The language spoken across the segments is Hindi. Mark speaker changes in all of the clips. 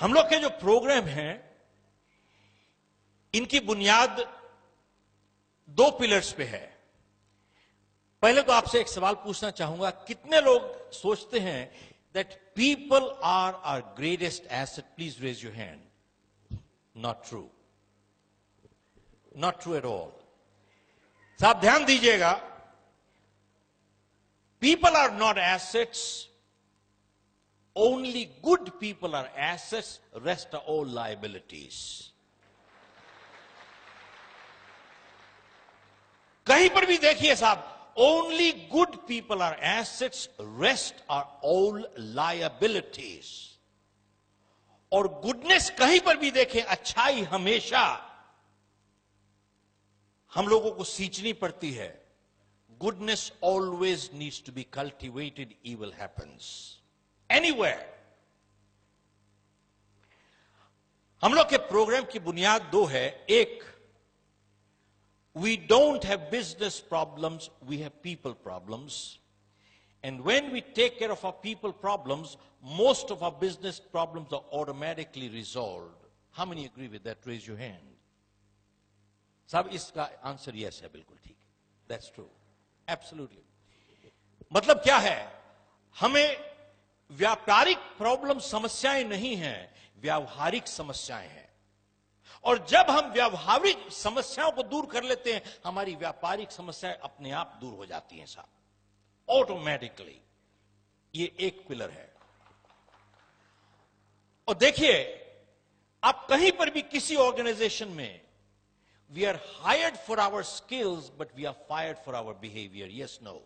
Speaker 1: हम लोग के जो प्रोग्राम हैं इनकी बुनियाद दो पिलर्स पे है। पहले तो आपसे एक सवाल पूछना चाहूंगा, कितने लोग सोचते हैं that people are our greatest asset? Please raise your hand. Not true, not true at all. साहब ध्यान दीजिएगा, people are not assets, only good people are assets, rest are all liabilities. कहीं पर भी देखिए साहब, only good people are assets, rest are all liabilities। और गुडनेस कहीं पर भी देखें, अच्छाई हमेशा हम लोगों को सींचनी पड़ती है। Goodness always needs to be cultivated, evil happens anywhere। हम लोग के प्रोग्राम की बुनियाद दो है। एक, we don't have business problems, we have people problems. And when we take care of our people problems, most of our business problems are automatically resolved. How many agree with that? Raise your hand. साहब इसका आंसर यस है, बिल्कुल ठीक है। That's true. Absolutely. मतलब क्या है, हमें व्यापारिक प्रॉब्लम समस्याएं नहीं हैं, व्यावहारिक समस्याएं हैं। और जब हम व्यावहारिक समस्याओं को दूर कर लेते हैं, हमारी व्यापारिक समस्याएं अपने आप दूर हो जाती हैं साहब, ऑटोमेटिकली। ये एक पिलर है। और देखिए, आप कहीं पर भी किसी ऑर्गेनाइजेशन में, we are hired for our skills but we are fired for our behaviour. Yes, no?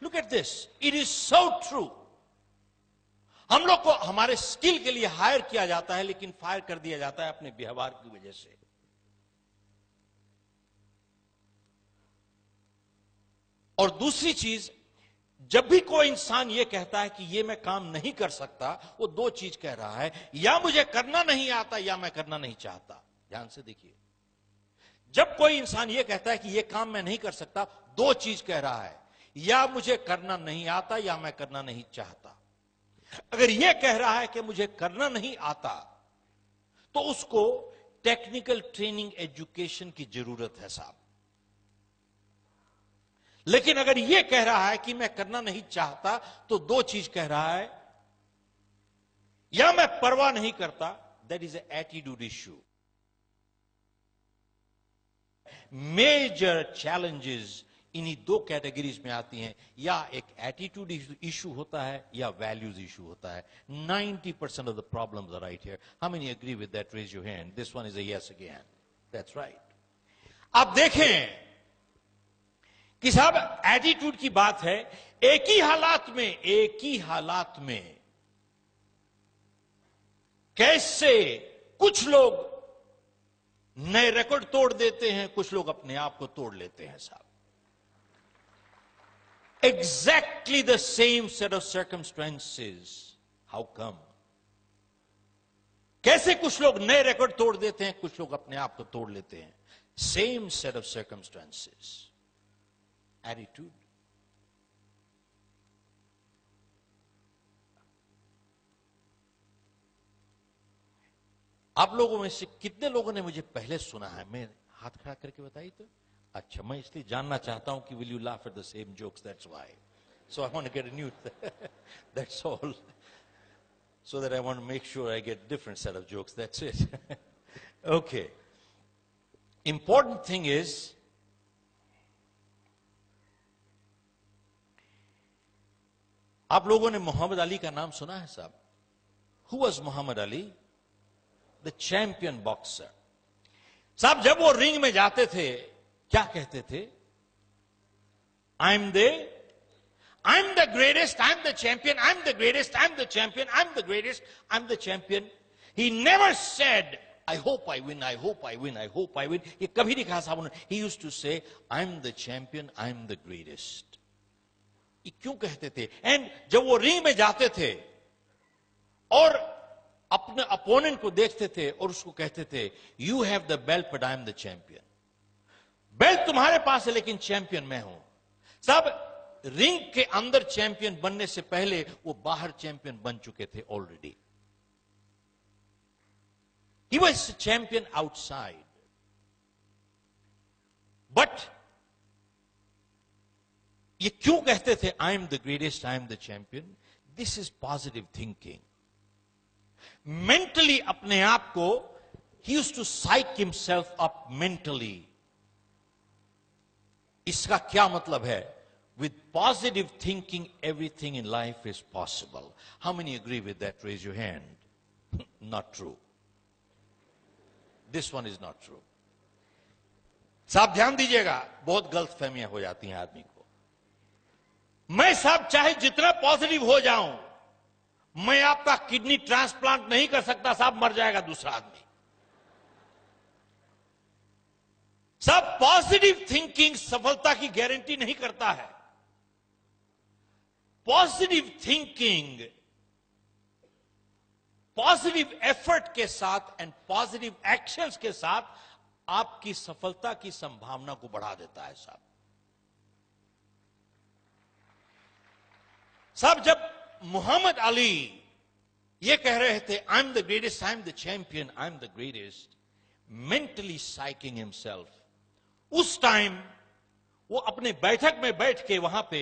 Speaker 1: Look at this, it is so true. हम लोग को हमारे स्किल के लिए हायर किया जाता है, लेकिन फायर कर दिया जाता है अपने व्यवहार की वजह से। और दूसरी चीज, जब भी कोई इंसान यह कहता है कि यह मैं काम नहीं कर सकता, वो दो चीज कह रहा है, या मुझे करना नहीं आता या मैं करना नहीं चाहता। ध्यान से देखिए, जब कोई इंसान यह कहता है कि यह काम मैं नहीं कर सकता, दो चीज कह रहा है, या मुझे करना नहीं आता या मैं करना नहीं चाहता। अगर यह कह रहा है कि मुझे करना नहीं आता, तो उसको टेक्निकल ट्रेनिंग एजुकेशन की जरूरत है साहब। लेकिन अगर यह कह रहा है कि मैं करना नहीं चाहता, तो दो चीज कह रहा है, या मैं परवाह नहीं करता, that is a attitude issue. Major challenges इन्हीं दो कैटेगरीज में आती हैं, या एक एटीट्यूड इशू होता है या वैल्यूज इशू होता है। 90% of the problems are right here. How many agree with that? Raise your hand. This one is a yes again. That's right. आप देखें कि साहब एटीट्यूड की बात है, एक ही हालात में कैसे कुछ लोग नए रिकॉर्ड तोड़ देते हैं, कुछ लोग अपने आप को तोड़ लेते हैं साहब। Exactly the same set of circumstances. How come? कैसे कुछ लोग नए रिकॉर्ड तोड़ देते हैं, कुछ लोग अपने आप को तोड़ लेते हैं? Same set of circumstances. Attitude. आप लोगों में से कितने लोगों ने मुझे पहले सुना है? मैं हाथ खड़ा करके बताइए तो। अच्छा, मैं इसलिए जानना चाहता हूं कि will you laugh at the same jokes? That's why. So I want to get a new, that's all. So that I want to make sure I get different set of jokes. That's it. Okay. Important thing is, आप लोगों ने मोहम्मद अली का नाम सुना है साहब? Who was Muhammad Ali? The champion boxer. साहब जब वो रिंग में जाते थे, क्या कहते थे? I'm the greatest, I'm the champion, I'm the greatest, I'm the champion, I'm the greatest, I'm the champion. He never said, I hope I win, I hope I win, I hope I win. ये कभी नहीं कहा साहब उन्होंने। He used to say, I'm the champion, I'm the greatest. ये क्यों कहते थे? एंड जब वो रिंग में जाते थे और अपने अपोनेंट को देखते थे और उसको कहते थे, You have the belt, but I am the champion. Belt तुम्हारे पास है लेकिन चैंपियन मैं हूं। साहब रिंग के अंदर चैंपियन बनने से पहले वो बाहर चैंपियन बन चुके थे already. He was a champion outside. But ये क्यों कहते थे I am the greatest, I am the champion? This is positive thinking. Mentally अपने आप को he used to psych himself up mentally. इसका क्या मतलब है? With positive thinking, everything in life is possible. How many agree with that? Raise your hand. Not true. This one is not true. साहब ध्यान दीजिएगा, बहुत गलत फहमियां हो जाती हैं आदमी को. मैं साहब चाहे जितना पॉजिटिव हो जाऊं, मैं आपका किडनी ट्रांसप्लांट नहीं कर सकता साहब, मर जाएगा दूसरा आदमी. साहब पॉजिटिव थिंकिंग सफलता की गारंटी नहीं करता है. पॉजिटिव थिंकिंग पॉजिटिव एफर्ट के साथ एंड पॉजिटिव एक्शंस के साथ आपकी सफलता की संभावना को बढ़ा देता है साहब. साहब जब मोहम्मद अली ये कह रहे थे I am the greatest, I am the champion, I am the greatest, mentally psyching himself, उस टाइम वो अपने बैठक में बैठ के वहां पे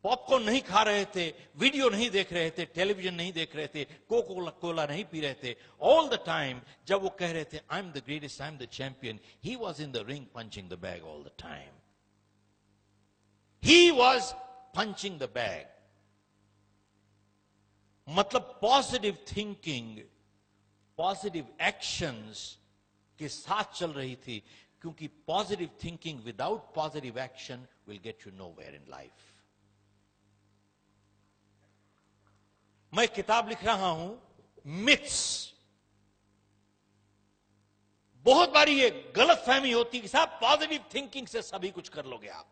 Speaker 1: पॉपकॉर्न नहीं खा रहे थे, वीडियो नहीं देख रहे थे, टेलीविजन नहीं देख रहे थे, कोका कोला नहीं पी रहे थे. ऑल द टाइम जब वो कह रहे थे I am the greatest, I am the champion, he was in the ring punching the bag all the time. He was punching the bag. मतलब पॉजिटिव थिंकिंग पॉजिटिव एक्शंस के साथ चल रही थी, क्योंकि positive thinking without positive action will get you nowhere in life. मैं किताब लिख रहा हूं मिथ्स. बहुत बारी ये गलत फहमी होती कि साहब पॉजिटिव थिंकिंग से सभी कुछ कर लोगे आप.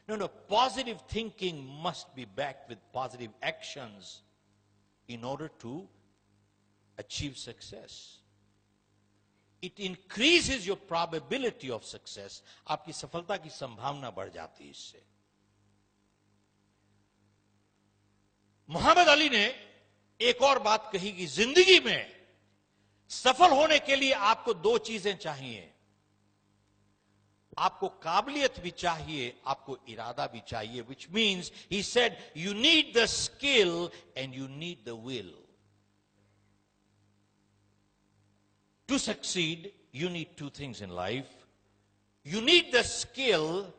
Speaker 1: No no, positive thinking must be backed with positive actions in order to achieve success. It increases your probability of success. आपकी सफलता की संभावना बढ़ जाती है इससे. मोहम्मद अली ने एक और बात कही कि जिंदगी में सफल होने के लिए आपको दो चीजें चाहिए. आपको काबिलियत भी चाहिए, आपको इरादा भी चाहिए. which means he said you need the skill and you need the will. To succeed you need two things in life. You need the skill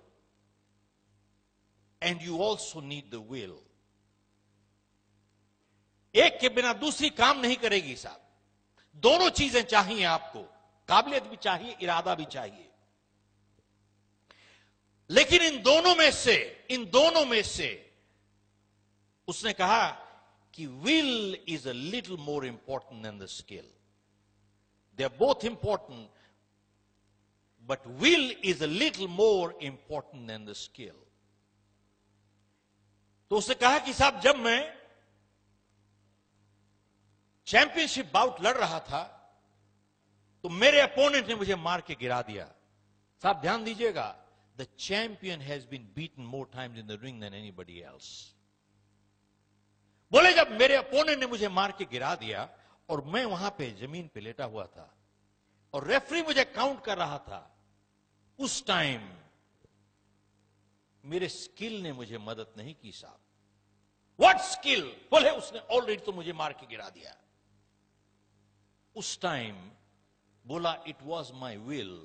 Speaker 1: and you also need the will. एक के बिना दूसरी काम नहीं करेगी साहब. दोनों चीजें चाहिए आपको, काबिलियत भी चाहिए, इरादा भी चाहिए. लेकिन इन दोनों में से उसने कहा कि will is a little more important than the skill. They are both important but will is a little more important than the skill. तो उसने कहा कि साहब जब मैं चैंपियनशिप बाउट लड़ रहा था तो मेरे अपोनेंट ने मुझे मार के गिरा दिया. साहब ध्यान दीजिएगा, the champion has been beaten more times in the ring than anybody else. बोले जब मेरे अपोनेंट ने मुझे मार के गिरा दिया और मैं वहां पे जमीन पे लेटा हुआ था और रेफरी मुझे काउंट कर रहा था, उस टाइम मेरे स्किल ने मुझे मदद नहीं की साहब. What skill? बोले उसने ऑलरेडी तो मुझे मार के गिरा दिया. उस टाइम बोला इट वॉज माई विल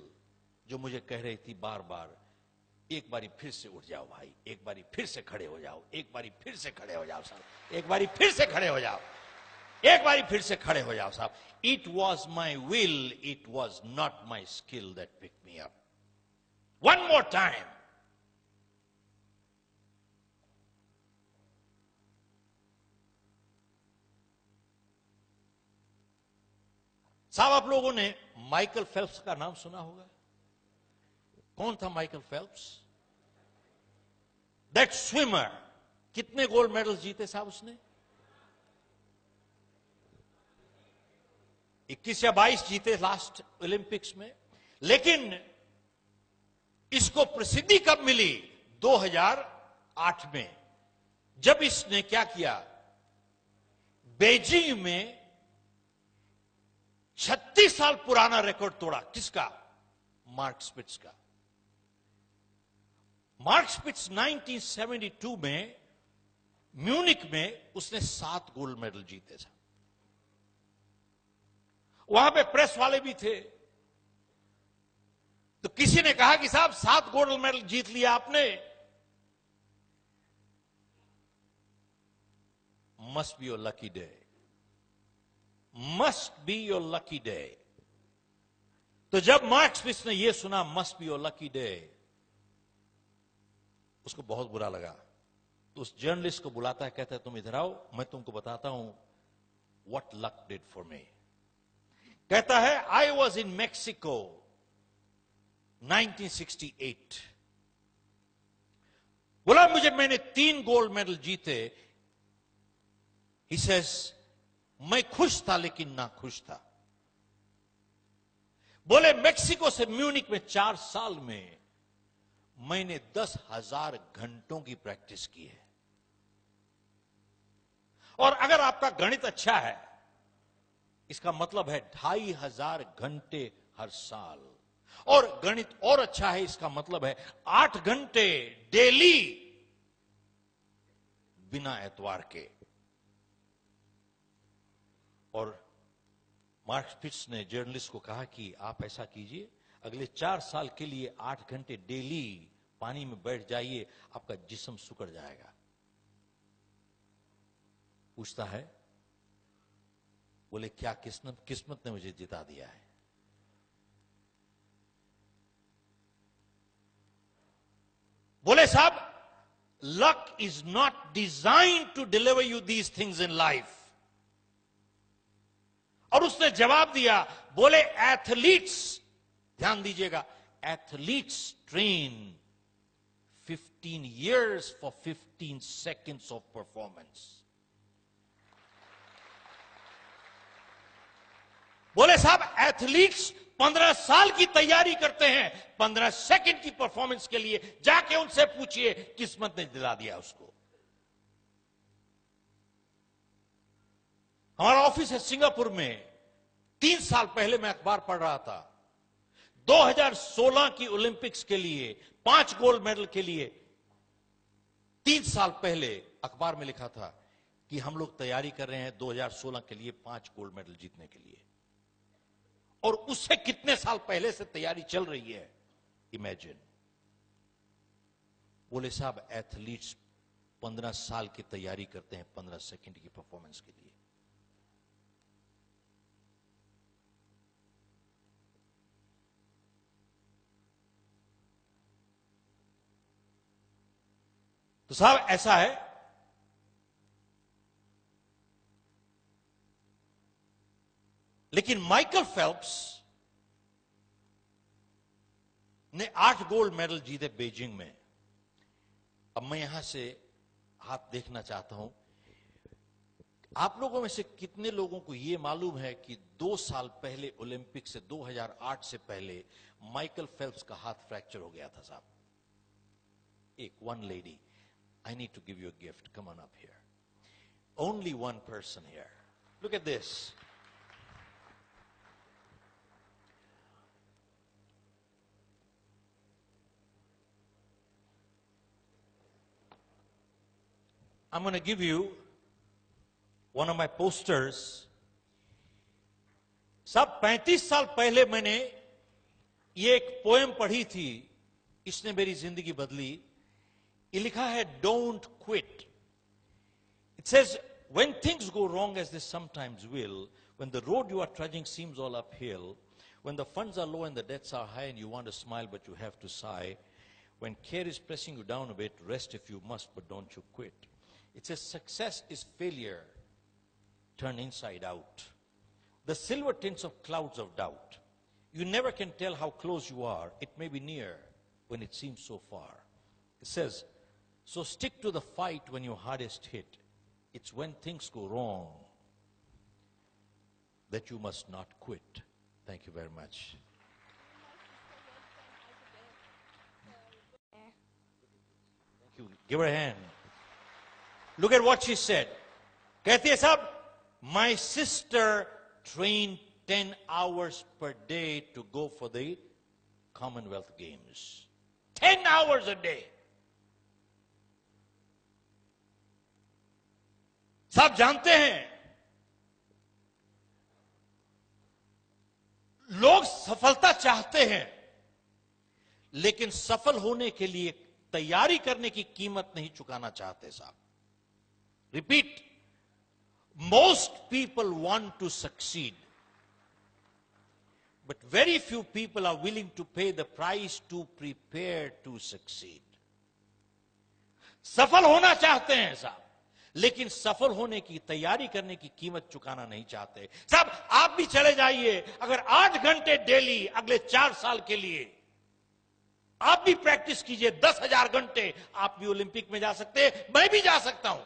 Speaker 1: जो मुझे कह रही थी बार बार, एक बारी फिर से उठ जाओ भाई, एक बारी फिर से खड़े हो जाओ, एक बारी फिर से खड़े हो जाओ साहब, एक बारी फिर से खड़े हो जाओ, एक बारी फिर से खड़े हो जाओ साहब. It was my will, it was not my skill that pick me up. One more time. साहब आप लोगों ने माइकल फेल्प्स का नाम सुना होगा. कौन था माइकल फेल्प्स? That swimmer. कितने गोल्ड मेडल्स जीते साहब उसने? 21 या 22 जीते लास्ट ओलंपिक्स में. लेकिन इसको प्रसिद्धि कब मिली? 2008 में, जब इसने क्या किया, बेजिंग में 36 साल पुराना रिकॉर्ड तोड़ा। किसका? मार्क स्पिट्ज का। मार्क स्पिट्ज 1972 में म्यूनिक में उसने 7 गोल्ड मेडल जीते थे। वहां पे प्रेस वाले भी थे, तो किसी ने कहा कि साहब 7 गोल्ड मेडल जीत लिया आपने, must be your lucky day, must be your lucky day. तो जब मार्क स्पिट्ज ने यह सुना, must be your lucky day, उसको बहुत बुरा लगा। तो उस जर्नलिस्ट को बुलाता है, कहता है तुम इधर आओ, मैं तुमको बताता हूं what luck did for me. कहता है आई वॉज इन मैक्सिको 1968। बोला मैंने 3 गोल्ड मेडल जीते। He says, मैं खुश था लेकिन ना खुश था। बोले मैक्सिको से म्यूनिक में 4 साल में मैंने 10,000 घंटों की प्रैक्टिस की है। और अगर आपका गणित अच्छा है, इसका मतलब है 2,500 घंटे हर साल। और गणित और अच्छा है, इसका मतलब है 8 घंटे डेली बिना एतवार के। और मार्क स्पिट्ज ने जर्नलिस्ट को कहा कि आप ऐसा कीजिए, अगले 4 साल के लिए 8 घंटे डेली पानी में बैठ जाइए, आपका जिस्म सुकड़ जाएगा। पूछता है, बोले क्या किस्मत ने मुझे जिता दिया है। बोले साहब, luck is not designed to deliver you these things in life. और उसने जवाब दिया, बोले एथलीट्स, ध्यान दीजिएगा, athletes train 15 years for 15 seconds of performance। बोले साहब, एथलीट्स 15 साल की तैयारी करते हैं 15 सेकंड की परफॉर्मेंस के लिए। जाके उनसे पूछिए, किस्मत ने दिला दिया उसको। हमारा ऑफिस है सिंगापुर में। 3 साल पहले मैं अखबार पढ़ रहा था, 2016 की ओलंपिक्स के लिए 5 गोल्ड मेडल के लिए 3 साल पहले अखबार में लिखा था कि हम लोग तैयारी कर रहे हैं 2016 के लिए 5 गोल्ड मेडल जीतने के लिए। और उससे कितने साल पहले से तैयारी चल रही है, इमेजिन। बोले साहब, एथलीट्स 15 साल की तैयारी करते हैं 15 सेकंड की परफॉर्मेंस के लिए। तो साहब ऐसा है, लेकिन माइकल फेल्प्स ने 8 गोल्ड मेडल जीते बीजिंग में। अब मैं यहां से हाथ देखना चाहता हूं, आप लोगों में से कितने लोगों को यह मालूम है कि 2 साल पहले ओलंपिक से 2008 से पहले माइकल फेल्प्स का हाथ फ्रैक्चर हो गया था साहब। one lady, I need to give you a gift. Come on up here. Only one person here. Look at this. I'm going to give you one of my posters. सब 35 साल पहले मैंने ये एक पोएम पढ़ी थी, इसने मेरी जिंदगी बदली। ये लिखा है, don't quit. It says, when things go wrong as they sometimes will, when the road you are trudging seems all uphill, when the funds are low and the debts are high and you want to smile but you have to sigh, when care is pressing you down a bit, rest if you must but don't you quit. It says, success is failure turned inside out. The silver tints of clouds of doubt. You never can tell how close you are. It may be near when it seems so far. It says, so stick to the fight when you're hardest hit. It's when things go wrong that you must not quit. Thank you very much. Thank you. Give her a hand. Look at what she said. कहती है साहब, my sister trained 10 hours per day to go for the Commonwealth Games. 10 hours a day. सब जानते हैं लोग सफलता चाहते हैं, लेकिन सफल होने के लिए तैयारी करने की कीमत नहीं चुकाना चाहते साहब. Repeat, most people want to succeed, but very few people are willing to pay the price to prepare to succeed. सफल होना चाहते हैं साहब, लेकिन सफल होने की तैयारी करने की कीमत चुकाना नहीं चाहते साहब. आप भी चले जाइए, अगर 8 घंटे डेली अगले 4 साल के लिए आप भी प्रैक्टिस कीजिए, 10,000 घंटे, आप भी ओलंपिक में जा सकते हैं, मैं भी जा सकता हूं.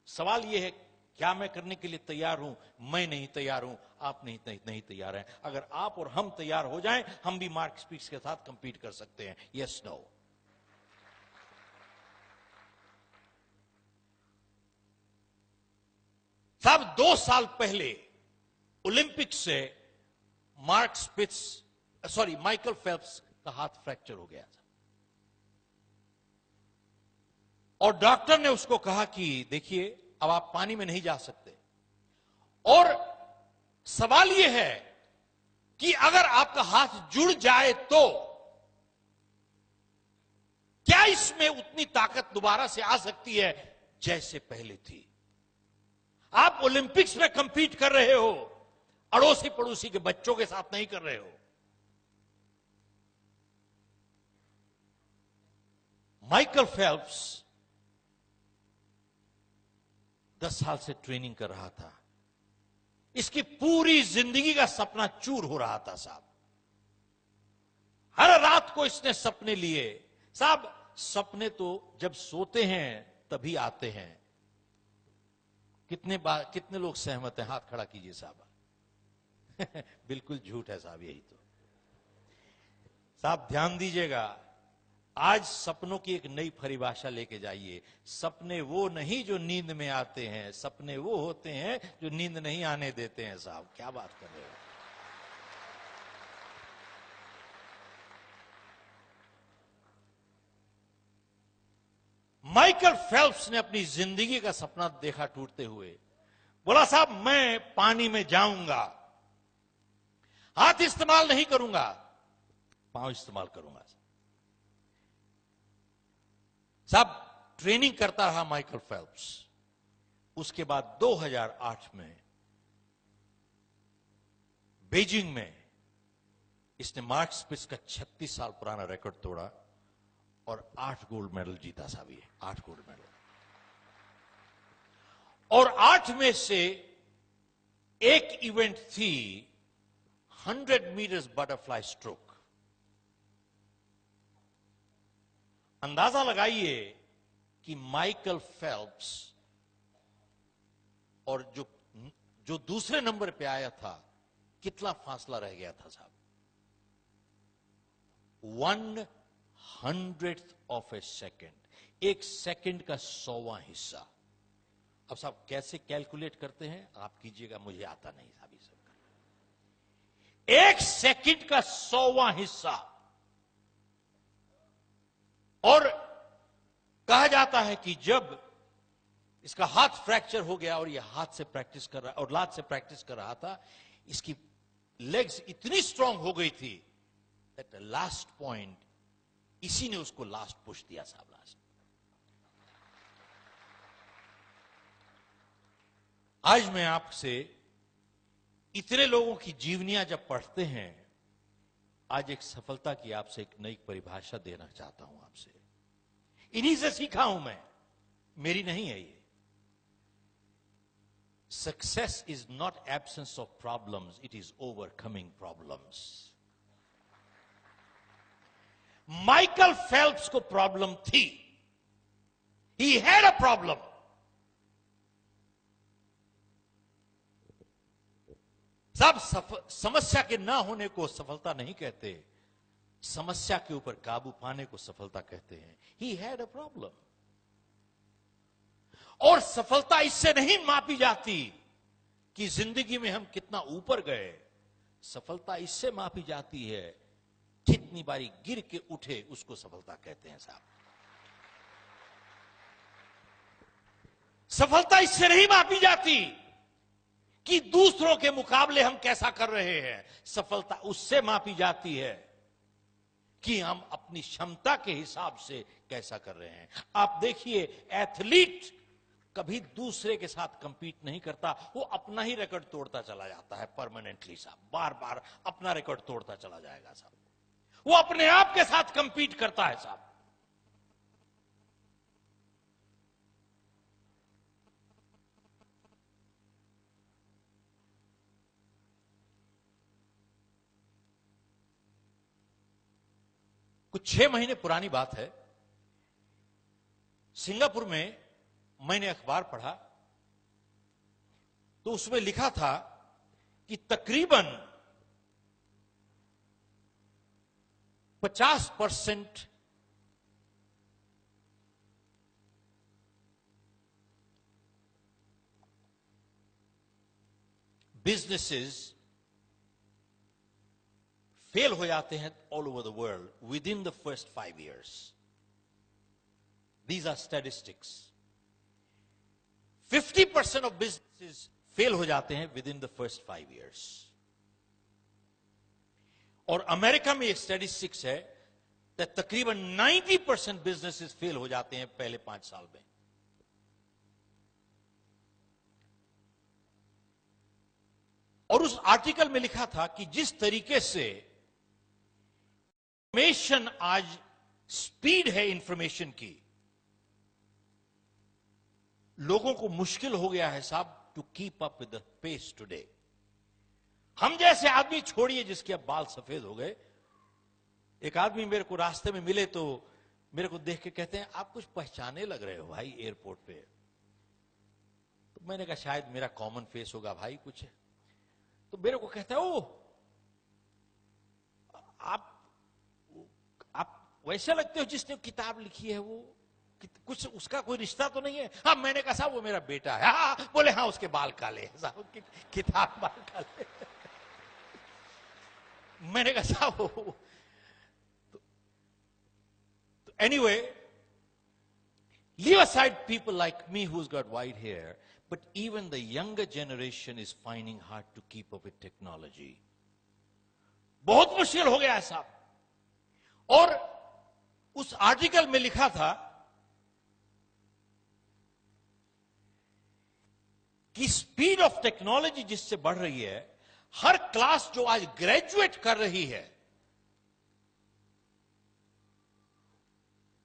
Speaker 1: सवाल यह है, क्या मैं करने के लिए तैयार हूं? मैं नहीं तैयार हूं, आप नहीं तैयार हैं. अगर आप और हम तैयार हो जाएं, हम भी मार्क स्पिट्ज के साथ कंपीट कर सकते हैं. Yes, no. साहब 2 साल पहले ओलंपिक से माइकल फेल्प्स का हाथ फ्रैक्चर हो गया था, और डॉक्टर ने उसको कहा कि देखिए अब आप पानी में नहीं जा सकते, और सवाल यह है कि अगर आपका हाथ जुड़ जाए तो क्या इसमें उतनी ताकत दोबारा से आ सकती है जैसे पहले थी? आप ओलंपिक्स में कंपीट कर रहे हो, अड़ोसी पड़ोसी के बच्चों के साथ नहीं कर रहे हो. माइकल फेल्प्स 10 साल से ट्रेनिंग कर रहा था. इसकी पूरी जिंदगी का सपना चूर हो रहा था साहब. हर रात को इसने सपने लिए साहब. सपने तो जब सोते हैं तभी आते हैं. कितने लोग सहमत हैं? हाथ खड़ा कीजिए साहब. बिल्कुल झूठ है साहब, यही तो. साहब ध्यान दीजिएगा, आज सपनों की एक नई परिभाषा लेके जाइए. सपने वो नहीं जो नींद में आते हैं, सपने वो होते हैं जो नींद नहीं आने देते हैं साहब. क्या बात कर रहे हो? माइकल फेल्प्स ने अपनी जिंदगी का सपना देखा टूटते हुए. बोला साहब मैं पानी में जाऊंगा, हाथ इस्तेमाल नहीं करूंगा, पांव इस्तेमाल करूंगा. साहब ट्रेनिंग करता रहा माइकल फेल्प्स. उसके बाद 2008 में बीजिंग में इसने मार्क स्पिट्ज का 36 साल पुराना रिकॉर्ड तोड़ा और 8 गोल्ड मेडल जीता साहब. ये 8 गोल्ड मेडल, और 8 में से एक इवेंट थी 100 मीटर्स बटरफ्लाई स्ट्रोक. अंदाजा लगाइए कि माइकल फेल्प्स और जो दूसरे नंबर पे आया था, कितना फासला रह गया था साहब. 1/100th of A second. एक सेकंड का 100वां हिस्सा. अब साहब कैसे कैलकुलेट करते हैं आप कीजिएगा, मुझे आता नहीं साहब ये सब. एक सेकंड का 100वां हिस्सा. और कहा जाता है कि जब इसका हाथ फ्रैक्चर हो गया और ये हाथ से प्रैक्टिस कर रहा और लात से प्रैक्टिस कर रहा था, इसकी लेग्स इतनी स्ट्रांग हो गई थी दैट लास्ट पॉइंट इसी ने उसको लास्ट पुश दिया साहब. लास्ट आज मैं आपसे इतने लोगों की जीवनियां जब पढ़ते हैं, आज एक सफलता की आपसे एक नई परिभाषा देना चाहता हूं आपसे. इन्हीं से सीखा हूं मैं, मेरी नहीं है ये. Success is not absence of problems, it is overcoming problems. Michael Phelps को प्रॉब्लम थी. He had a problem. सब समस्या के ना होने को सफलता नहीं कहते, समस्या के ऊपर काबू पाने को सफलता कहते हैं. He had a problem. और सफलता इससे नहीं मापी जाती कि जिंदगी में हम कितना ऊपर गए। सफलता इससे मापी जाती है कितनी बारी गिर के उठे, उसको सफलता कहते हैं साहब। सफलता इससे नहीं मापी जाती कि दूसरों के मुकाबले हम कैसा कर रहे हैं। सफलता उससे मापी जाती है कि हम अपनी क्षमता के हिसाब से कैसा कर रहे हैं। आप देखिए, एथलीट कभी दूसरे के साथ कंपीट नहीं करता, वो अपना ही रिकॉर्ड तोड़ता चला जाता है परमानेंटली साहब। बार बार अपना रिकॉर्ड तोड़ता चला जाएगा साहब। वो अपने आप के साथ कंपीट करता है साहब। कुछ 6 महीने पुरानी बात है, सिंगापुर में मैंने अखबार पढ़ा तो उसमें लिखा था कि तकरीबन 50% बिजनेसेस फेल हो जाते हैं all over the world with in the first 5 years. These are statistics. 50% of businesses fail हो जाते हैं with in the first 5 years. और अमेरिका में एक स्टैटिस्टिक्स है कि तकरीबन 90% बिजनेसेस फेल हो जाते हैं पहले 5 साल में। और उस आर्टिकल में लिखा था कि जिस तरीके से इंफॉर्मेशन आज, स्पीड है इंफॉर्मेशन की, लोगों को मुश्किल हो गया है साहब to keep up with the pace today. हम जैसे आदमी छोड़िए जिसके अब बाल सफेद हो गए। एक आदमी मेरे को रास्ते में मिले तो मेरे को देख के कहते हैं, आप कुछ पहचाने लग रहे हो भाई एयरपोर्ट पे। तो मैंने कहा शायद मेरा कॉमन फेस होगा भाई कुछ। तो मेरे को कहता है, ओ आप वैसे लगते हो जिसने किताब लिखी है, वो कुछ उसका कोई रिश्ता तो नहीं है। हाँ, मैंने कहा साहब वो मेरा बेटा है। हाँ, बोले हाँ उसके बाल काले हैं साहब, किताब बाल काले। मैंने कहा साहब तो anyway, leave aside people like me who's got white hair, but even the younger generation is finding hard to keep up with technology. बहुत मुश्किल हो गया है साहब। और उस आर्टिकल में लिखा था कि स्पीड ऑफ टेक्नोलॉजी जिससे बढ़ रही है, हर क्लास जो आज ग्रेजुएट कर रही है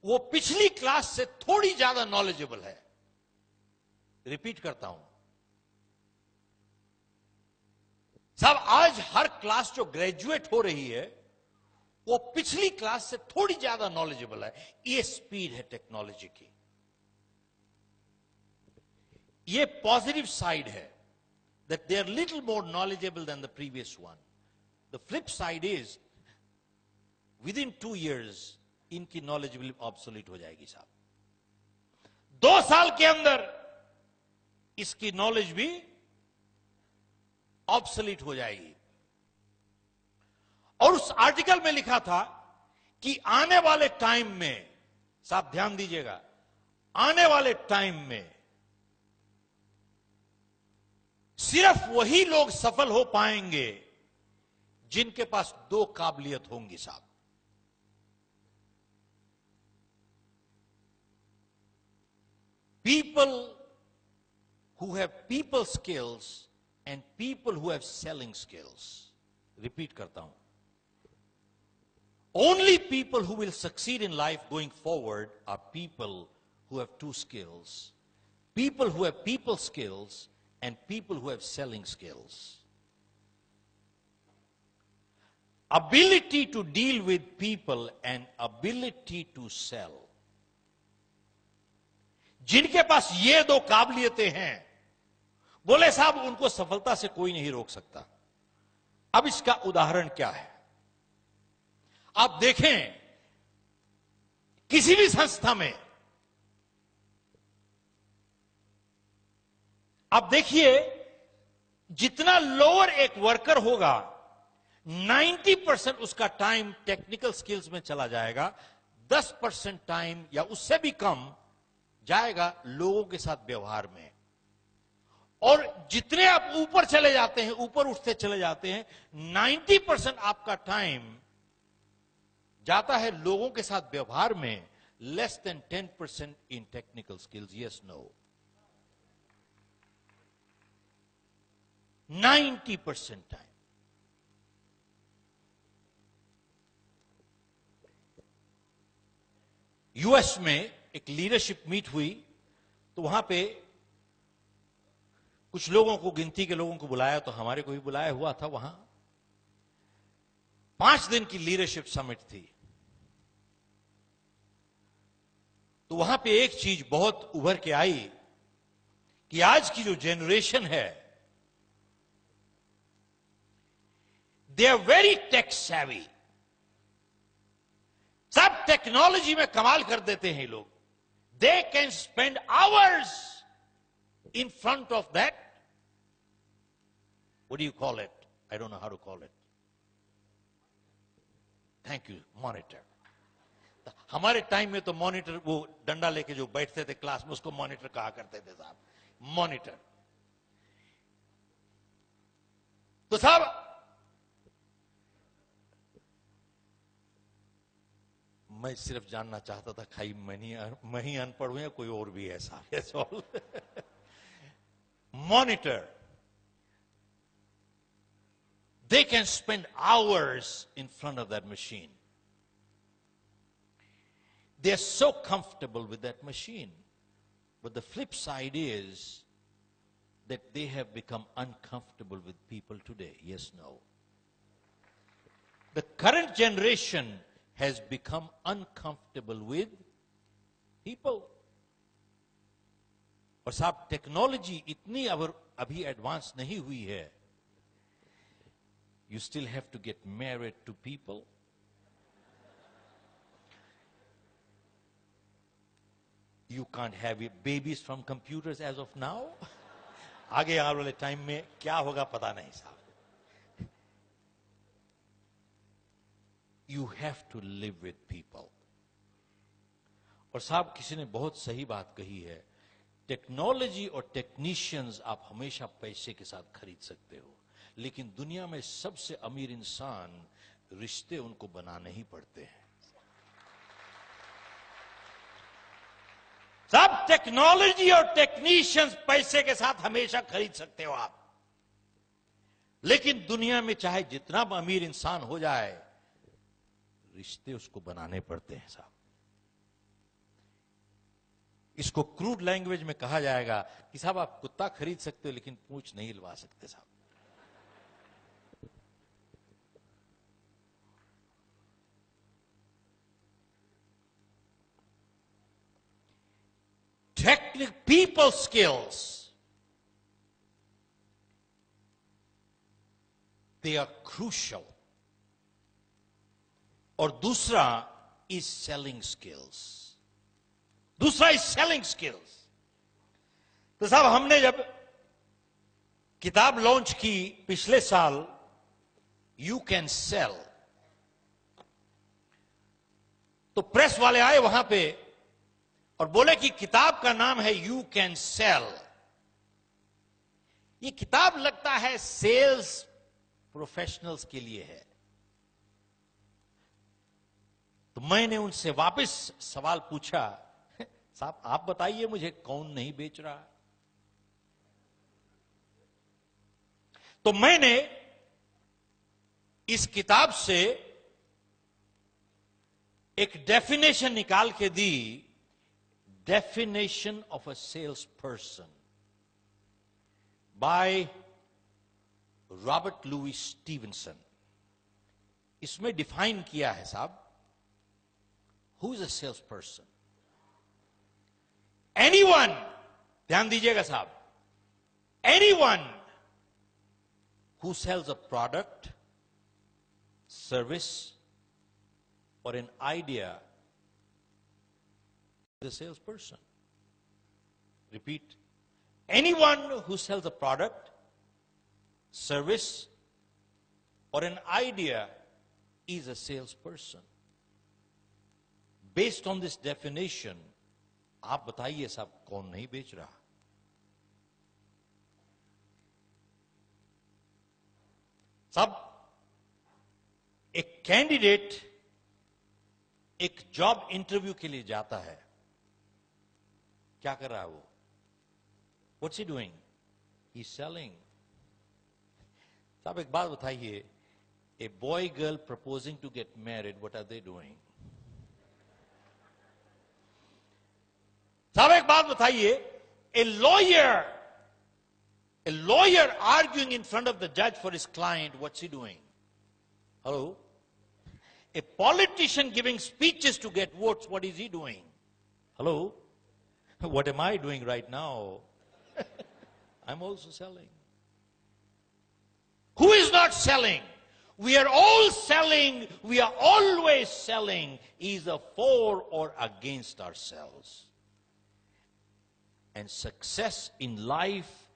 Speaker 1: वो पिछली क्लास से थोड़ी ज्यादा नॉलेजेबल है। रिपीट करता हूं साहब, आज हर क्लास जो ग्रेजुएट हो रही है वो पिछली क्लास से थोड़ी ज्यादा नॉलेजेबल है। ये स्पीड है टेक्नोलॉजी की। ये पॉजिटिव साइड है, that they are little more knowledgeable than the previous one. The flip side is within 2 years इनकी knowledgeable obsolete हो जाएगी साहब। 2 साल के अंदर इसकी नॉलेज भी obsolete हो जाएगी। और उस आर्टिकल में लिखा था कि आने वाले टाइम में, साहब ध्यान दीजिएगा, आने वाले टाइम में सिर्फ वही लोग सफल हो पाएंगे जिनके पास 2 काबिलियत होंगी साहब। People who have people skills and people who have selling skills. Repeat करता हूं, only people who will succeed in life going forward are people who have 2 skills. People who have people skills and people who have selling skills. Ability to deal with people and ability to sell. जिनके पास ये 2 काबिलियतें हैं, बोले साहब उनको सफलता से कोई नहीं रोक सकता। अब इसका उदाहरण क्या है? आप देखें किसी भी संस्था में, आप देखिए जितना लोअर एक वर्कर होगा 90% उसका टाइम टेक्निकल स्किल्स में चला जाएगा, 10% टाइम या उससे भी कम जाएगा लोगों के साथ व्यवहार में। और जितने आप ऊपर चले जाते हैं, ऊपर उठते चले जाते हैं, 90% आपका टाइम जाता है लोगों के साथ व्यवहार में, less than 10% in technical skills. Yes no? 90% time. US में एक लीडरशिप मीट हुई, तो वहां पे कुछ लोगों को, गिनती के लोगों को बुलाया, तो हमारे को भी बुलाया हुआ था वहां। 5 दिन की लीडरशिप समिट थी। तो वहां पे एक चीज बहुत उभर के आई कि आज की जो जनरेशन है, they are very tech savvy. सब टेक्नोलॉजी में कमाल कर देते हैं लोग। They can spend hours in front of that, what do you call it, I don't know how to call it, thank you, monitor. हमारे टाइम में तो मॉनिटर वो डंडा लेके जो बैठते थे क्लास में, उसको मॉनिटर कहा करते थे साहब, मॉनिटर। तो साहब मैं सिर्फ जानना चाहता था, खाई मैं ही अनपढ़ हूं या कोई और भी है साहब? Monitor, they can spend hours in front of that machine. They're so comfortable with that machine. But the flip side is that they have become uncomfortable with people today. Yes, no? The current generation has become uncomfortable with people. और साहब टेक्नोलॉजी इतनी अभी एडवांस नहीं हुई है, you still have to get married to people. You can't have babies from computers as of now. आगे आने वाले टाइम में क्या होगा पता नहीं साहब। You have to live with people. और साहब किसी ने बहुत सही बात कही है, टेक्नोलॉजी और टेक्नीशियंस आप हमेशा पैसे के साथ खरीद सकते हो, लेकिन दुनिया में सबसे अमीर इंसान, रिश्ते उनको बनाने ही पड़ते हैं। सब टेक्नोलॉजी और टेक्नीशियंस पैसे के साथ हमेशा खरीद सकते हो आप, लेकिन दुनिया में चाहे जितना अमीर इंसान हो जाए, रिश्ते उसको बनाने पड़ते हैं साहब। इसको क्रूड लैंग्वेज में कहा जाएगा कि साहब आप कुत्ता खरीद सकते हो लेकिन पूंछ नहीं हिलवा सकते साहब। Technical people skills, they are crucial. और दूसरा is selling skills. दूसरा is selling skills. तो साहब हमने जब किताब लॉन्च की पिछले साल, You Can Sell, तो प्रेस वाले आए वहां पे और बोले कि किताब का नाम है You Can Sell। ये किताब लगता है सेल्स प्रोफेशनल्स के लिए है। तो मैंने उनसे वापस सवाल पूछा, साहब आप बताइए मुझे कौन नहीं बेच रहा? तो मैंने इस किताब से एक डेफिनेशन निकाल के दी, definition of a sales person by Robert Louis Stevenson. इसमें डिफाइन किया है साहब, who is a sales person. Anyone, ध्यान दीजिएगा साहब, anyone who sells a product, service, or an idea is a salesperson. Repeat. Anyone who sells a product, service, or an idea is a salesperson. Based on this definition, आप बताइए साहब कौन नहीं बेच रहा? साहब, एक कैंडिडेट एक जॉब इंटरव्यू के लिए जाता है, क्या कर रहा है वो? What's he doing? He's selling. साहब एक बात बताइए, a boy girl proposing to get married, what are they doing? साहब एक बात बताइए, a lawyer arguing in front of the judge for his client, what's he doing? Hello? A politician giving speeches to get votes, what is he doing? Hello? What am I doing right now? I'm also selling. Who is not selling? We are all selling. We are always selling, either for or against ourselves. And success in life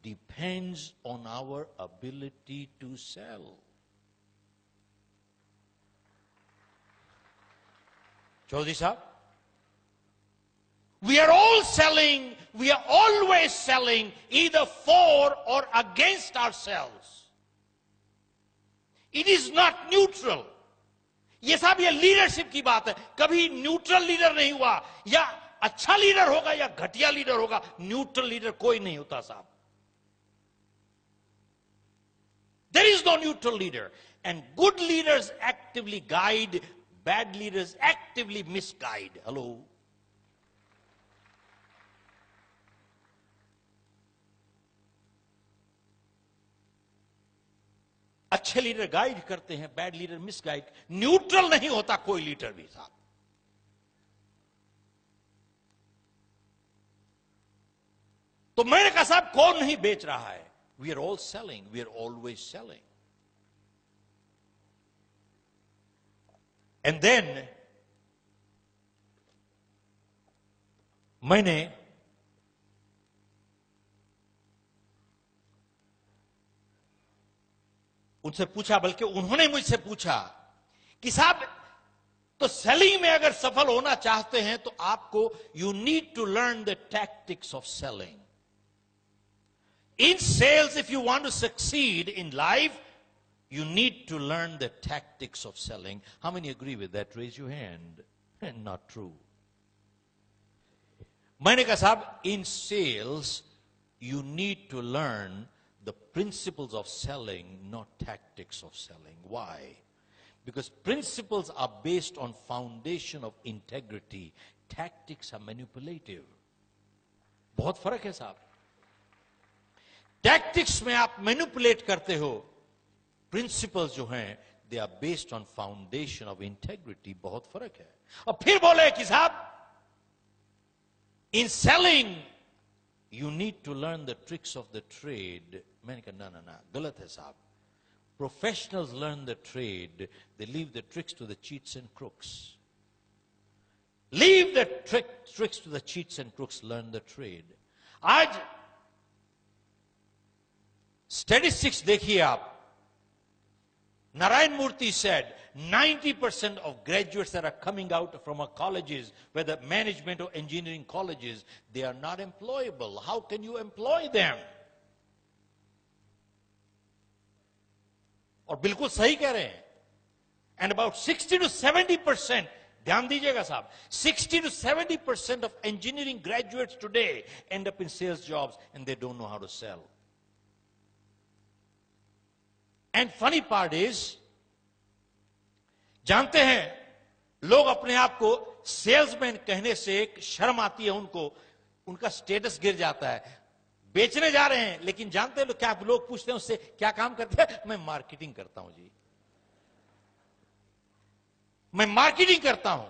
Speaker 1: depends on our ability to sell. Chaudhary Sahab, we are all selling, we are always selling, either for or against ourselves. It is not neutral. ये साहब ये लीडरशिप की बात है, कभी न्यूट्रल लीडर नहीं हुआ, या अच्छा लीडर होगा या घटिया लीडर होगा, न्यूट्रल लीडर कोई नहीं होता साहब. There is no neutral leader, and good leaders actively guide, bad leaders actively misguide. Hello? अच्छे लीडर गाइड करते हैं, बैड लीडर मिसगाइड. न्यूट्रल नहीं होता कोई लीडर भी साहब. तो मैंने कहा साहब कौन नहीं बेच रहा है? We are all selling, we are always selling. And then मैंने उनसे पूछा, बल्कि उन्होंने मुझसे पूछा कि साहब तो सेलिंग में अगर सफल होना चाहते हैं तो आपको you need to learn the tactics of selling. In sales, if you want to succeed in life, you need to learn the tactics of selling. How many agree with that? Raise your hand. Not true. मैंने कहा साहब, in sales, you need to learn the principles of selling, not tactics of selling. Why? Because principles are based on foundation of integrity. Tactics are manipulative. बहुत फर्क है साहब. टैक्टिक्स में आप मैनिपुलेट करते हो, प्रिंसिपल्स जो हैं they are based on foundation of integrity. बहुत फर्क है. और फिर बोले कि साहब in selling you need to learn the tricks of the trade. मैंने कहा ना गलत है साहब. Professionals learn the trade, they leave the tricks to the cheats and crooks. Leave the tricks to the cheats and crooks, learn the trade. आज स्टैटिस्टिक्स देखिए आप. Narayan Murthy said 90% of graduates that are coming out from our colleges, whether management or engineering colleges, they are not employable. How can you employ them? और बिल्कुल सही कह रहे हैं. And about 60 to 70%, ध्यान दीजिएगा साहब, 60 to 70% of engineering graduates today end up in sales jobs and they don't know how to sell. And funny part is, जानते हैं लोग अपने आप को सेल्समैन कहने से एक शर्म आती है उनको, उनका स्टेटस गिर जाता है. बेचने जा रहे हैं, लेकिन जानते हैं लोग क्या, लोग पूछते हैं उससे क्या काम करते हैं? मैं मार्केटिंग करता हूं जी, मैं मार्केटिंग करता हूं.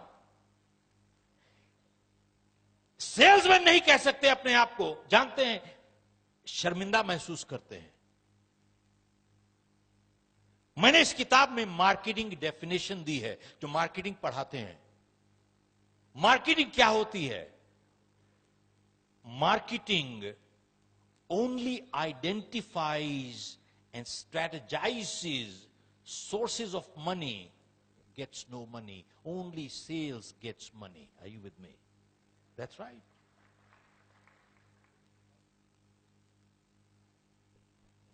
Speaker 1: सेल्समैन नहीं कह सकते अपने आप को, जानते हैं शर्मिंदा महसूस करते हैं. मैंने इस किताब में मार्केटिंग की डेफिनेशन दी है, जो मार्केटिंग पढ़ाते हैं. मार्केटिंग क्या होती है? Marketing only identifies and strategizes sources of money gets no money. Only sales gets money. Are you with me? That's right.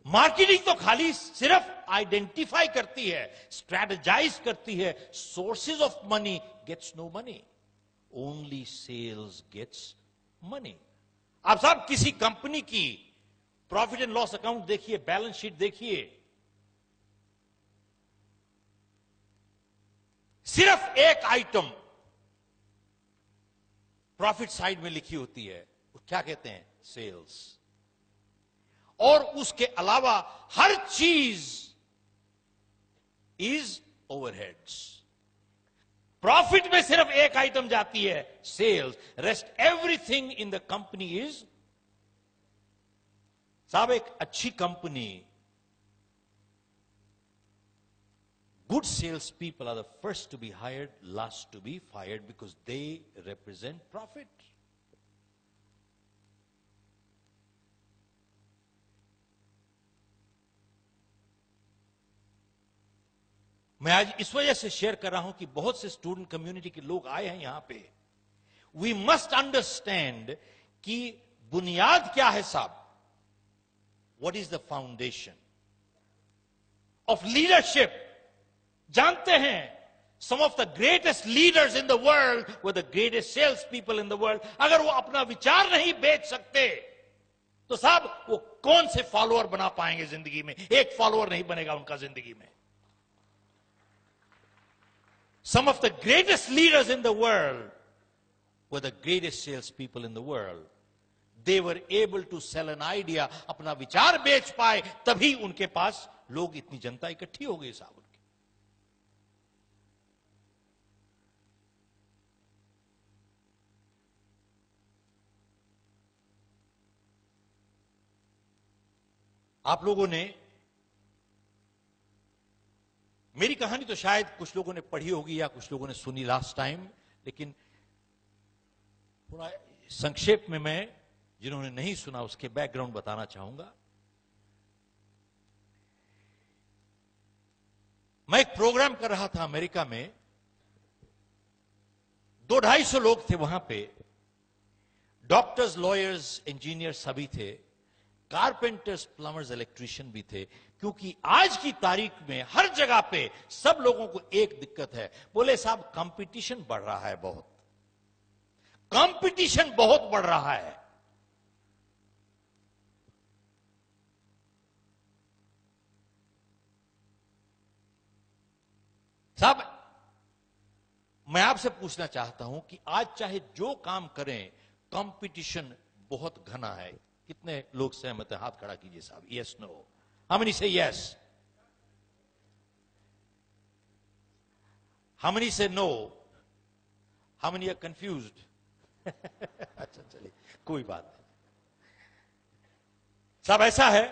Speaker 1: Marketing तो खाली सिर्फ आइडेंटिफाई करती है, स्ट्रेटेजाइज करती है, sources of money gets no money, only sales gets money. आप साहब किसी कंपनी की प्रॉफिट एंड लॉस अकाउंट देखिए, बैलेंस शीट देखिए, सिर्फ एक आइटम प्रॉफिट साइड में लिखी होती है, वो क्या कहते हैं? सेल्स। और उसके अलावा हर चीज इज ओवरहेड्स। प्रॉफिट में सिर्फ एक आइटम जाती है, sales. Rest everything in the company is. साहब एक अच्छी company, good salespeople are the first to be hired, last to be fired, because they represent profit. मैं आज इस वजह से शेयर कर रहा हूं कि बहुत से स्टूडेंट कम्युनिटी के लोग आए हैं यहां पे। वी मस्ट अंडरस्टैंड कि बुनियाद क्या है साहब। What is the foundation of leadership? जानते हैं, some of the greatest leaders in the world were the greatest sales people in the world. अगर वो अपना विचार नहीं बेच सकते तो साहब वो कौन से फॉलोअर बना पाएंगे जिंदगी में? एक फॉलोअर नहीं बनेगा उनका जिंदगी में। Some of the greatest leaders in the world were the greatest salespeople in the world. They were able to sell an idea. अपना विचार बेच पाए, तभी उनके पास लोग, इतनी जनता इकट्ठी हो गई साहब उनकी। आप लोगों ने मेरी कहानी तो शायद कुछ लोगों ने पढ़ी होगी या कुछ लोगों ने सुनी लास्ट टाइम, लेकिन थोड़ा संक्षेप में मैं, जिन्होंने नहीं सुना, उसके बैकग्राउंड बताना चाहूंगा। मैं एक प्रोग्राम कर रहा था अमेरिका में, 200-250 लोग थे वहां पे। डॉक्टर्स, लॉयर्स, इंजीनियर सभी थे, कारपेंटर्स, प्लम्बर्स, इलेक्ट्रिशियन भी थे। क्योंकि आज की तारीख में हर जगह पे सब लोगों को एक दिक्कत है, बोले साहब कंपटीशन बढ़ रहा है, बहुत कंपटीशन बहुत बढ़ रहा है। साहब मैं आपसे पूछना चाहता हूं कि आज चाहे जो काम करें, कंपटीशन बहुत घना है। कितने लोग सहमत हैं? हाथ खड़ा कीजिए साहब। Yes, no? How many say yes? How many say no? How many are confused? अच्छा चलिए, कोई बात नहीं साहब। ऐसा है,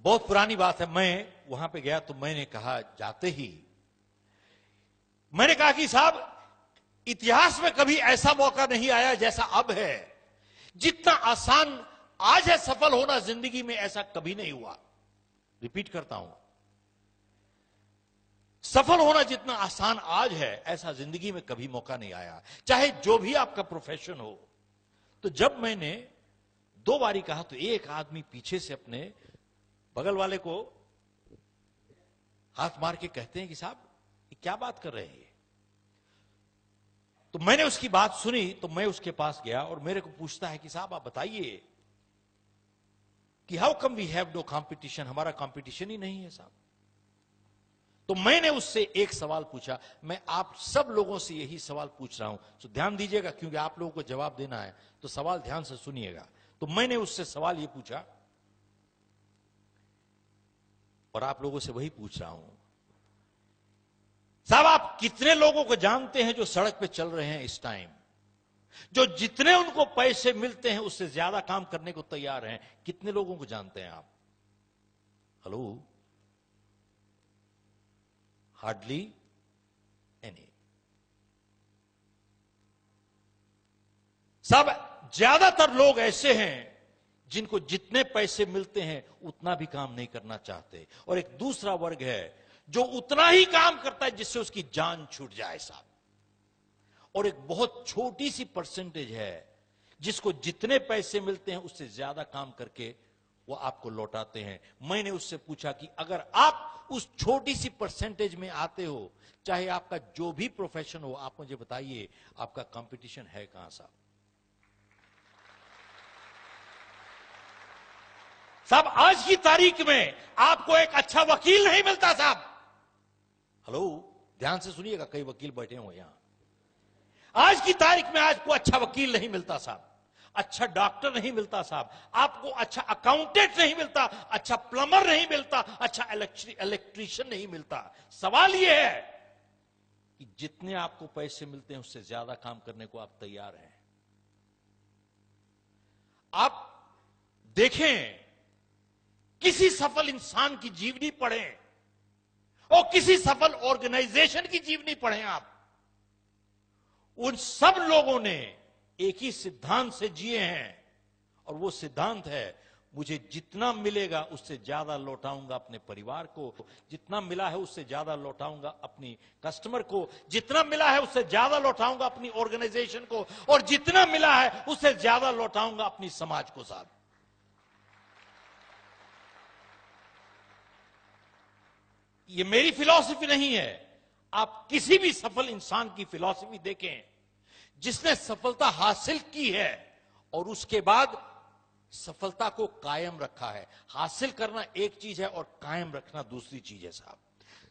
Speaker 1: बहुत पुरानी बात है। मैं वहां पे गया तो मैंने कहा, जाते ही मैंने कहा कि साहब इतिहास में कभी ऐसा मौका नहीं आया जैसा अब है। जितना आसान आज है सफल होना जिंदगी में, ऐसा कभी नहीं हुआ। रिपीट करता हूं, सफल होना जितना आसान आज है, ऐसा जिंदगी में कभी मौका नहीं आया, चाहे जो भी आपका प्रोफेशन हो। तो जब मैंने 2 बारी कहा तो एक आदमी पीछे से अपने बगल वाले को हाथ मार के कहते हैं कि साहब ये क्या बात कर रहे हैं? तो मैंने उसकी बात सुनी, तो मैं उसके पास गया और मेरे को पूछता है कि साहब आप बताइए कि how come we have no competition, हमारा कंपटीशन ही नहीं है साहब। तो मैंने उससे एक सवाल पूछा। मैं आप सब लोगों से यही सवाल पूछ रहा हूं, तो ध्यान दीजिएगा, क्योंकि आप लोगों को जवाब देना है, तो सवाल ध्यान से सुनिएगा। तो मैंने उससे सवाल यह पूछा, और आप लोगों से वही पूछ रहा हूं, साहब आप कितने लोगों को जानते हैं जो सड़क पे चल रहे हैं इस टाइम, जो जितने उनको पैसे मिलते हैं उससे ज्यादा काम करने को तैयार हैं? कितने लोगों को जानते हैं आप? हेलो? Hardly any. सब ज्यादातर लोग ऐसे हैं जिनको जितने पैसे मिलते हैं उतना भी काम नहीं करना चाहते, और एक दूसरा वर्ग है जो उतना ही काम करता है जिससे उसकी जान छूट जाए साहब, और एक बहुत छोटी सी परसेंटेज है जिसको जितने पैसे मिलते हैं उससे ज्यादा काम करके वो आपको लौटाते हैं। मैंने उससे पूछा कि अगर आप उस छोटी सी परसेंटेज में आते हो, चाहे आपका जो भी प्रोफेशन हो, आप मुझे बताइए आपका कंपटीशन है कहां साहब? साहब आज की तारीख में आपको एक अच्छा वकील नहीं मिलता साहब। हेलो, ध्यान से सुनिएगा, कई वकील बैठे हुए यहां। आज की तारीख में आपको अच्छा वकील नहीं मिलता साहब, अच्छा डॉक्टर नहीं मिलता साहब, आपको अच्छा अकाउंटेंट नहीं मिलता, अच्छा प्लम्बर नहीं मिलता, अच्छा इलेक्ट्रीशियन नहीं मिलता। सवाल यह है कि जितने आपको पैसे मिलते हैं उससे ज्यादा काम करने को आप तैयार हैं? आप देखें, किसी सफल इंसान की जीवनी पढ़ें और किसी सफल ऑर्गेनाइजेशन की जीवनी पढ़ें आप, उन सब लोगों ने एक ही सिद्धांत से जिए हैं, और वो सिद्धांत है मुझे जितना मिलेगा उससे ज्यादा लौटाऊंगा अपने परिवार को, जितना मिला है उससे ज्यादा लौटाऊंगा अपनी कस्टमर को, जितना मिला है उससे ज्यादा लौटाऊंगा अपनी ऑर्गेनाइजेशन को, और जितना मिला है उससे ज्यादा लौटाऊंगा अपनी समाज को साहब। ये मेरी फिलॉसफी नहीं है, आप किसी भी सफल इंसान की फिलॉसफी देखें जिसने सफलता हासिल की है और उसके बाद सफलता को कायम रखा है। हासिल करना एक चीज है और कायम रखना दूसरी चीज है साहब।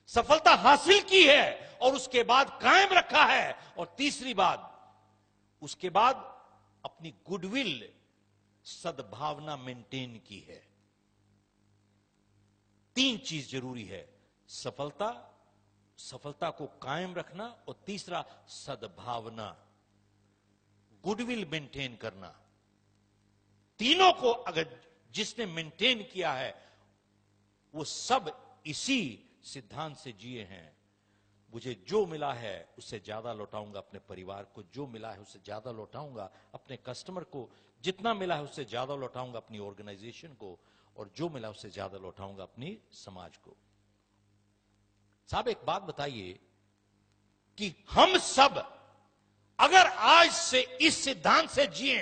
Speaker 1: सफलता हासिल की है और उसके बाद कायम रखा है, और तीसरी बात, उसके बाद अपनी गुडविल, सद्भावना मेंटेन की है। तीन चीज जरूरी है, सफलता, सफलता को कायम रखना, और तीसरा सद्भावना, गुडविल मेंटेन करना। तीनों को अगर जिसने मेंटेन किया है वो सब इसी सिद्धांत से जिए हैं। मुझे जो मिला है उससे ज्यादा लौटाऊंगा अपने परिवार को, जो मिला है उससे ज्यादा लौटाऊंगा अपने कस्टमर को, जितना मिला है उससे ज्यादा लौटाऊंगा अपनी ऑर्गेनाइजेशन को, और जो मिला उससे ज्यादा लौटाऊंगा अपनी समाज को। साहब एक बात बताइए कि हम सब अगर आज से इस सिद्धांत से जिए,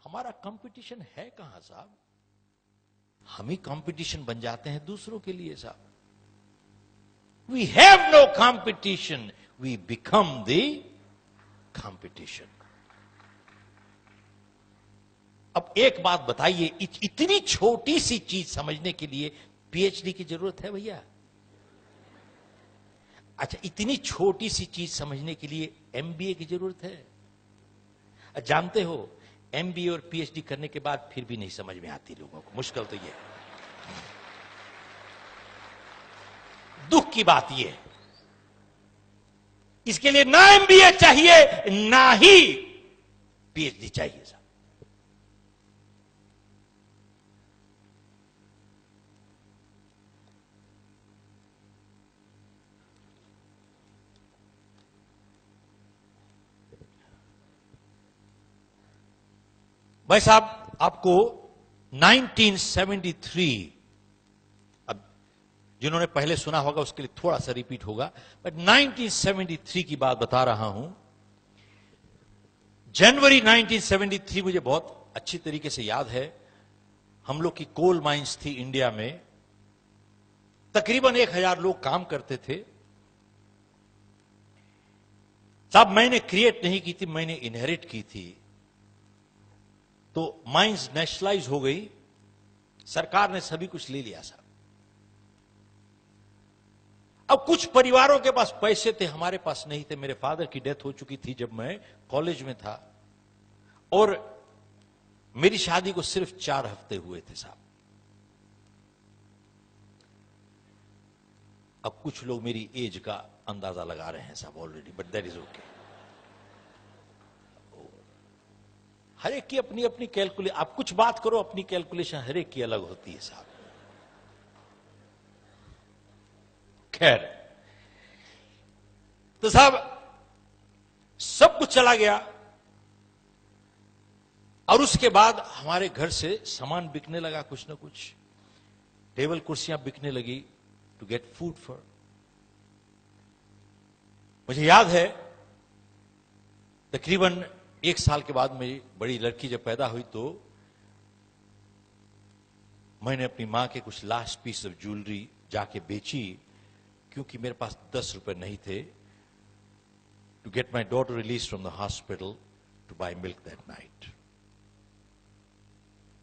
Speaker 1: हमारा कंपटीशन है कहां साहब? हम ही कंपटीशन बन जाते हैं दूसरों के लिए साहब। We have no competition, we become the competition. अब एक बात बताइए, इतनी छोटी सी चीज समझने के लिए पीएचडी की जरूरत है भैया? अच्छा, इतनी छोटी सी चीज समझने के लिए एमबीए की जरूरत है? जानते हो, एमबीए और पीएचडी करने के बाद फिर भी नहीं समझ में आती लोगों को। मुश्किल तो ये, दुख की बात ये है, इसके लिए ना एमबीए चाहिए ना ही पीएचडी चाहिए साहब। भाई साहब, आपको 1973, अब जिन्होंने पहले सुना होगा उसके लिए थोड़ा सा रिपीट होगा, बट 1973 की बात बता रहा हूं। जनवरी 1973 मुझे बहुत अच्छी तरीके से याद है। हम लोग की कोल माइंस थी इंडिया में, तकरीबन 1000 लोग काम करते थे साहब। मैंने क्रिएट नहीं की थी, मैंने इनहेरिट की थी। तो माइंस नेशनलाइज हो गई, सरकार ने सभी कुछ ले लिया साहब। अब कुछ परिवारों के पास पैसे थे, हमारे पास नहीं थे। मेरे फादर की डेथ हो चुकी थी जब मैं कॉलेज में था, और मेरी शादी को सिर्फ 4 हफ्ते हुए थे साहब। अब कुछ लोग मेरी एज का अंदाजा लगा रहे हैं साहब already, but that is okay. हर एक की अपनी अपनी कैलकुलेशन, आप कुछ बात करो, अपनी कैलकुलेशन हर एक की अलग होती है साहब। खैर, तो साहब सब कुछ चला गया। और उसके बाद हमारे घर से सामान बिकने लगा, कुछ ना कुछ टेबल कुर्सियां बिकने लगी टू गेट फूड फॉर। मुझे याद है तकरीबन 1 साल के बाद मेरी बड़ी लड़की जब पैदा हुई तो मैंने अपनी मां के कुछ लास्ट पीस ऑफ ज्वेलरी जाके बेची, क्योंकि मेरे पास 10 रुपए नहीं थे to get my daughter release from the hospital to buy milk that night.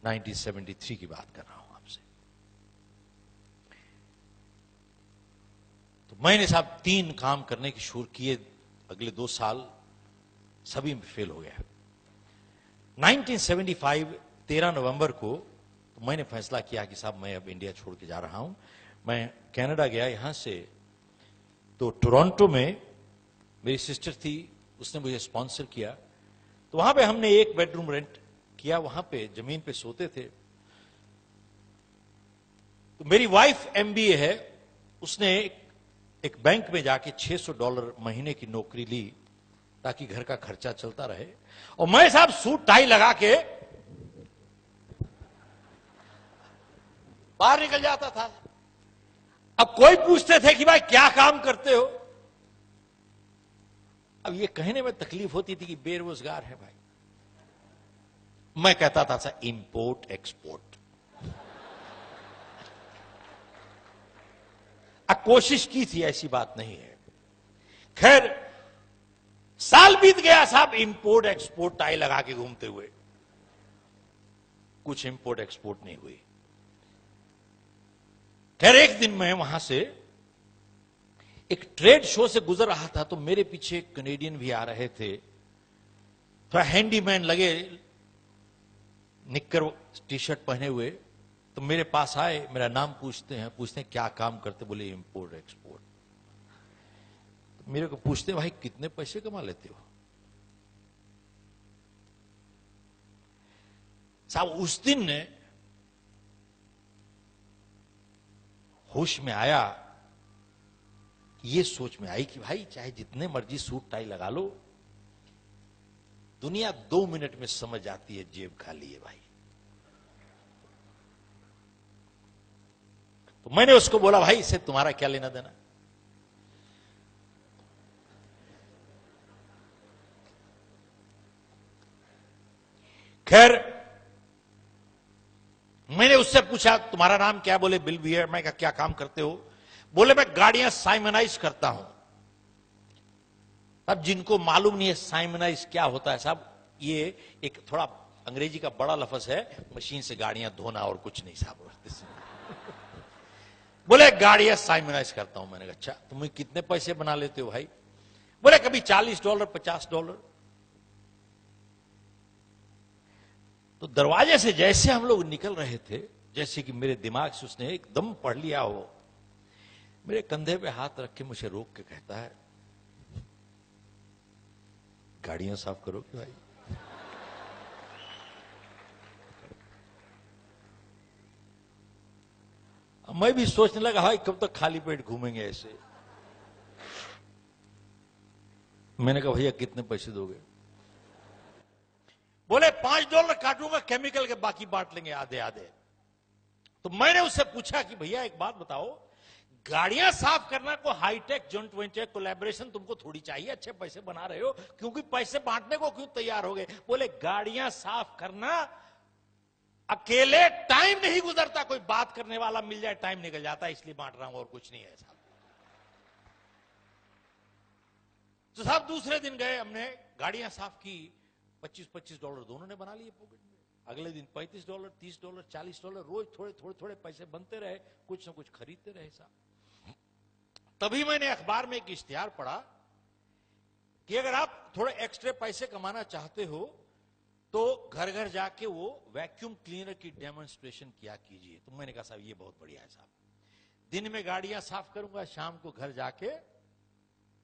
Speaker 1: 1973 की बात कर रहा हूं आपसे। तो मैंने साहब 3 काम करने की शुरू किए, अगले 2 साल सभी में फेल हो गया। 1975 13 नवंबर को तो मैंने फैसला किया कि साहब मैं अब इंडिया छोड़ के जा रहा हूं। मैं कनाडा गया, यहां से तो टोरंटो में मेरी सिस्टर थी, उसने मुझे स्पॉन्सर किया। तो वहां पे हमने 1 बेडरूम रेंट किया, वहां पे जमीन पे सोते थे। तो मेरी वाइफ एमबीए है, उसने एक बैंक में जाके $600 महीने की नौकरी ली ताकि घर का खर्चा चलता रहे। और मैं साहब सूट टाई लगा के बाहर निकल जाता था। अब कोई पूछते थे कि भाई क्या काम करते हो। अब ये कहने में तकलीफ होती थी कि बेरोजगार है भाई। मैं कहता था सर इंपोर्ट एक्सपोर्ट। अब कोशिश की थी, ऐसी बात नहीं है। खैर साल बीत गया साहब इंपोर्ट एक्सपोर्ट टाई लगा के घूमते हुए, कुछ इंपोर्ट एक्सपोर्ट नहीं हुई। खैर एक दिन मैं वहां से एक ट्रेड शो से गुजर रहा था, तो मेरे पीछे कनेडियन भी आ रहे थे, थोड़ा हैंडीमैन लगे, निक्कर टी शर्ट पहने हुए। तो मेरे पास आए, मेरा नाम पूछते हैं क्या काम करते, बोले इंपोर्ट एक्सपोर्ट। तो मेरे को पूछते भाई कितने पैसे कमा लेते हो। साहब उस दिन ने होश में आया, ये सोच में आई कि भाई चाहे जितने मर्जी सूट टाई लगा लो, दुनिया 2 मिनट में समझ जाती है जेब खाली है भाई। तो मैंने उसको बोला भाई इससे तुम्हारा क्या लेना देना। खैर मैंने उससे पूछा तुम्हारा नाम क्या, बोले बिल बियर। मैं कहा क्या काम करते हो, बोले मैं गाड़ियां साइमनाइज करता हूं। अब जिनको मालूम नहीं है साइमनाइज क्या होता है साहब, ये एक थोड़ा अंग्रेजी का बड़ा लफ्ज है, मशीन से गाड़ियां धोना और कुछ नहीं साहब। बोले गाड़ियां साइमनाइज करता हूं। मैंने कहा अच्छा तुम कितने पैसे बना लेते हो भाई, बोले कभी $40 $50। तो दरवाजे से जैसे हम लोग निकल रहे थे, जैसे कि मेरे दिमाग से उसने एकदम पढ़ लिया हो, मेरे कंधे पे हाथ रख के मुझे रोक के कहता है गाड़ियां साफ करोगे भाई। मैं भी सोचने लगा भाई कब तक खाली पेट घूमेंगे ऐसे। मैंने कहा भैया कितने पैसे दोगे, बोले $5 काटूंगा केमिकल के, बाकी बांट लेंगे आधे आधे। तो मैंने उससे पूछा कि भैया एक बात बताओ, गाड़ियां साफ करना को हाईटेक जॉइंट वेंचर कोलैबोरेशन तुमको थोड़ी चाहिए, अच्छे पैसे बना रहे हो, क्योंकि पैसे बांटने को क्यों तैयार हो गए। बोले गाड़ियां साफ करना अकेले टाइम नहीं गुजरता, कोई बात करने वाला मिल जाए टाइम निकल जाता है, इसलिए बांट रहा हूं और कुछ नहीं है साहब। तो साहब दूसरे दिन गए, हमने गाड़ियां साफ की, $25 दोनों ने बना लिए पॉकेट में। अगले दिन $35 $30 $40 रोज थोड़े थोड़े थोड़े पैसे बनते रहे, कुछ ना कुछ खरीदते रहे साहब। तभी मैंने अखबार में एक इश्तिहार पढ़ा कि अगर आप थोड़े एक्स्ट्रा पैसे कमाना चाहते हो तो घर घर जाके वो वैक्यूम क्लीनर की डेमोन्स्ट्रेशन किया कीजिए। तो मैंने कहा साहब ये बहुत बढ़िया है साहब, दिन में गाड़ियां साफ करूंगा, शाम को घर जाके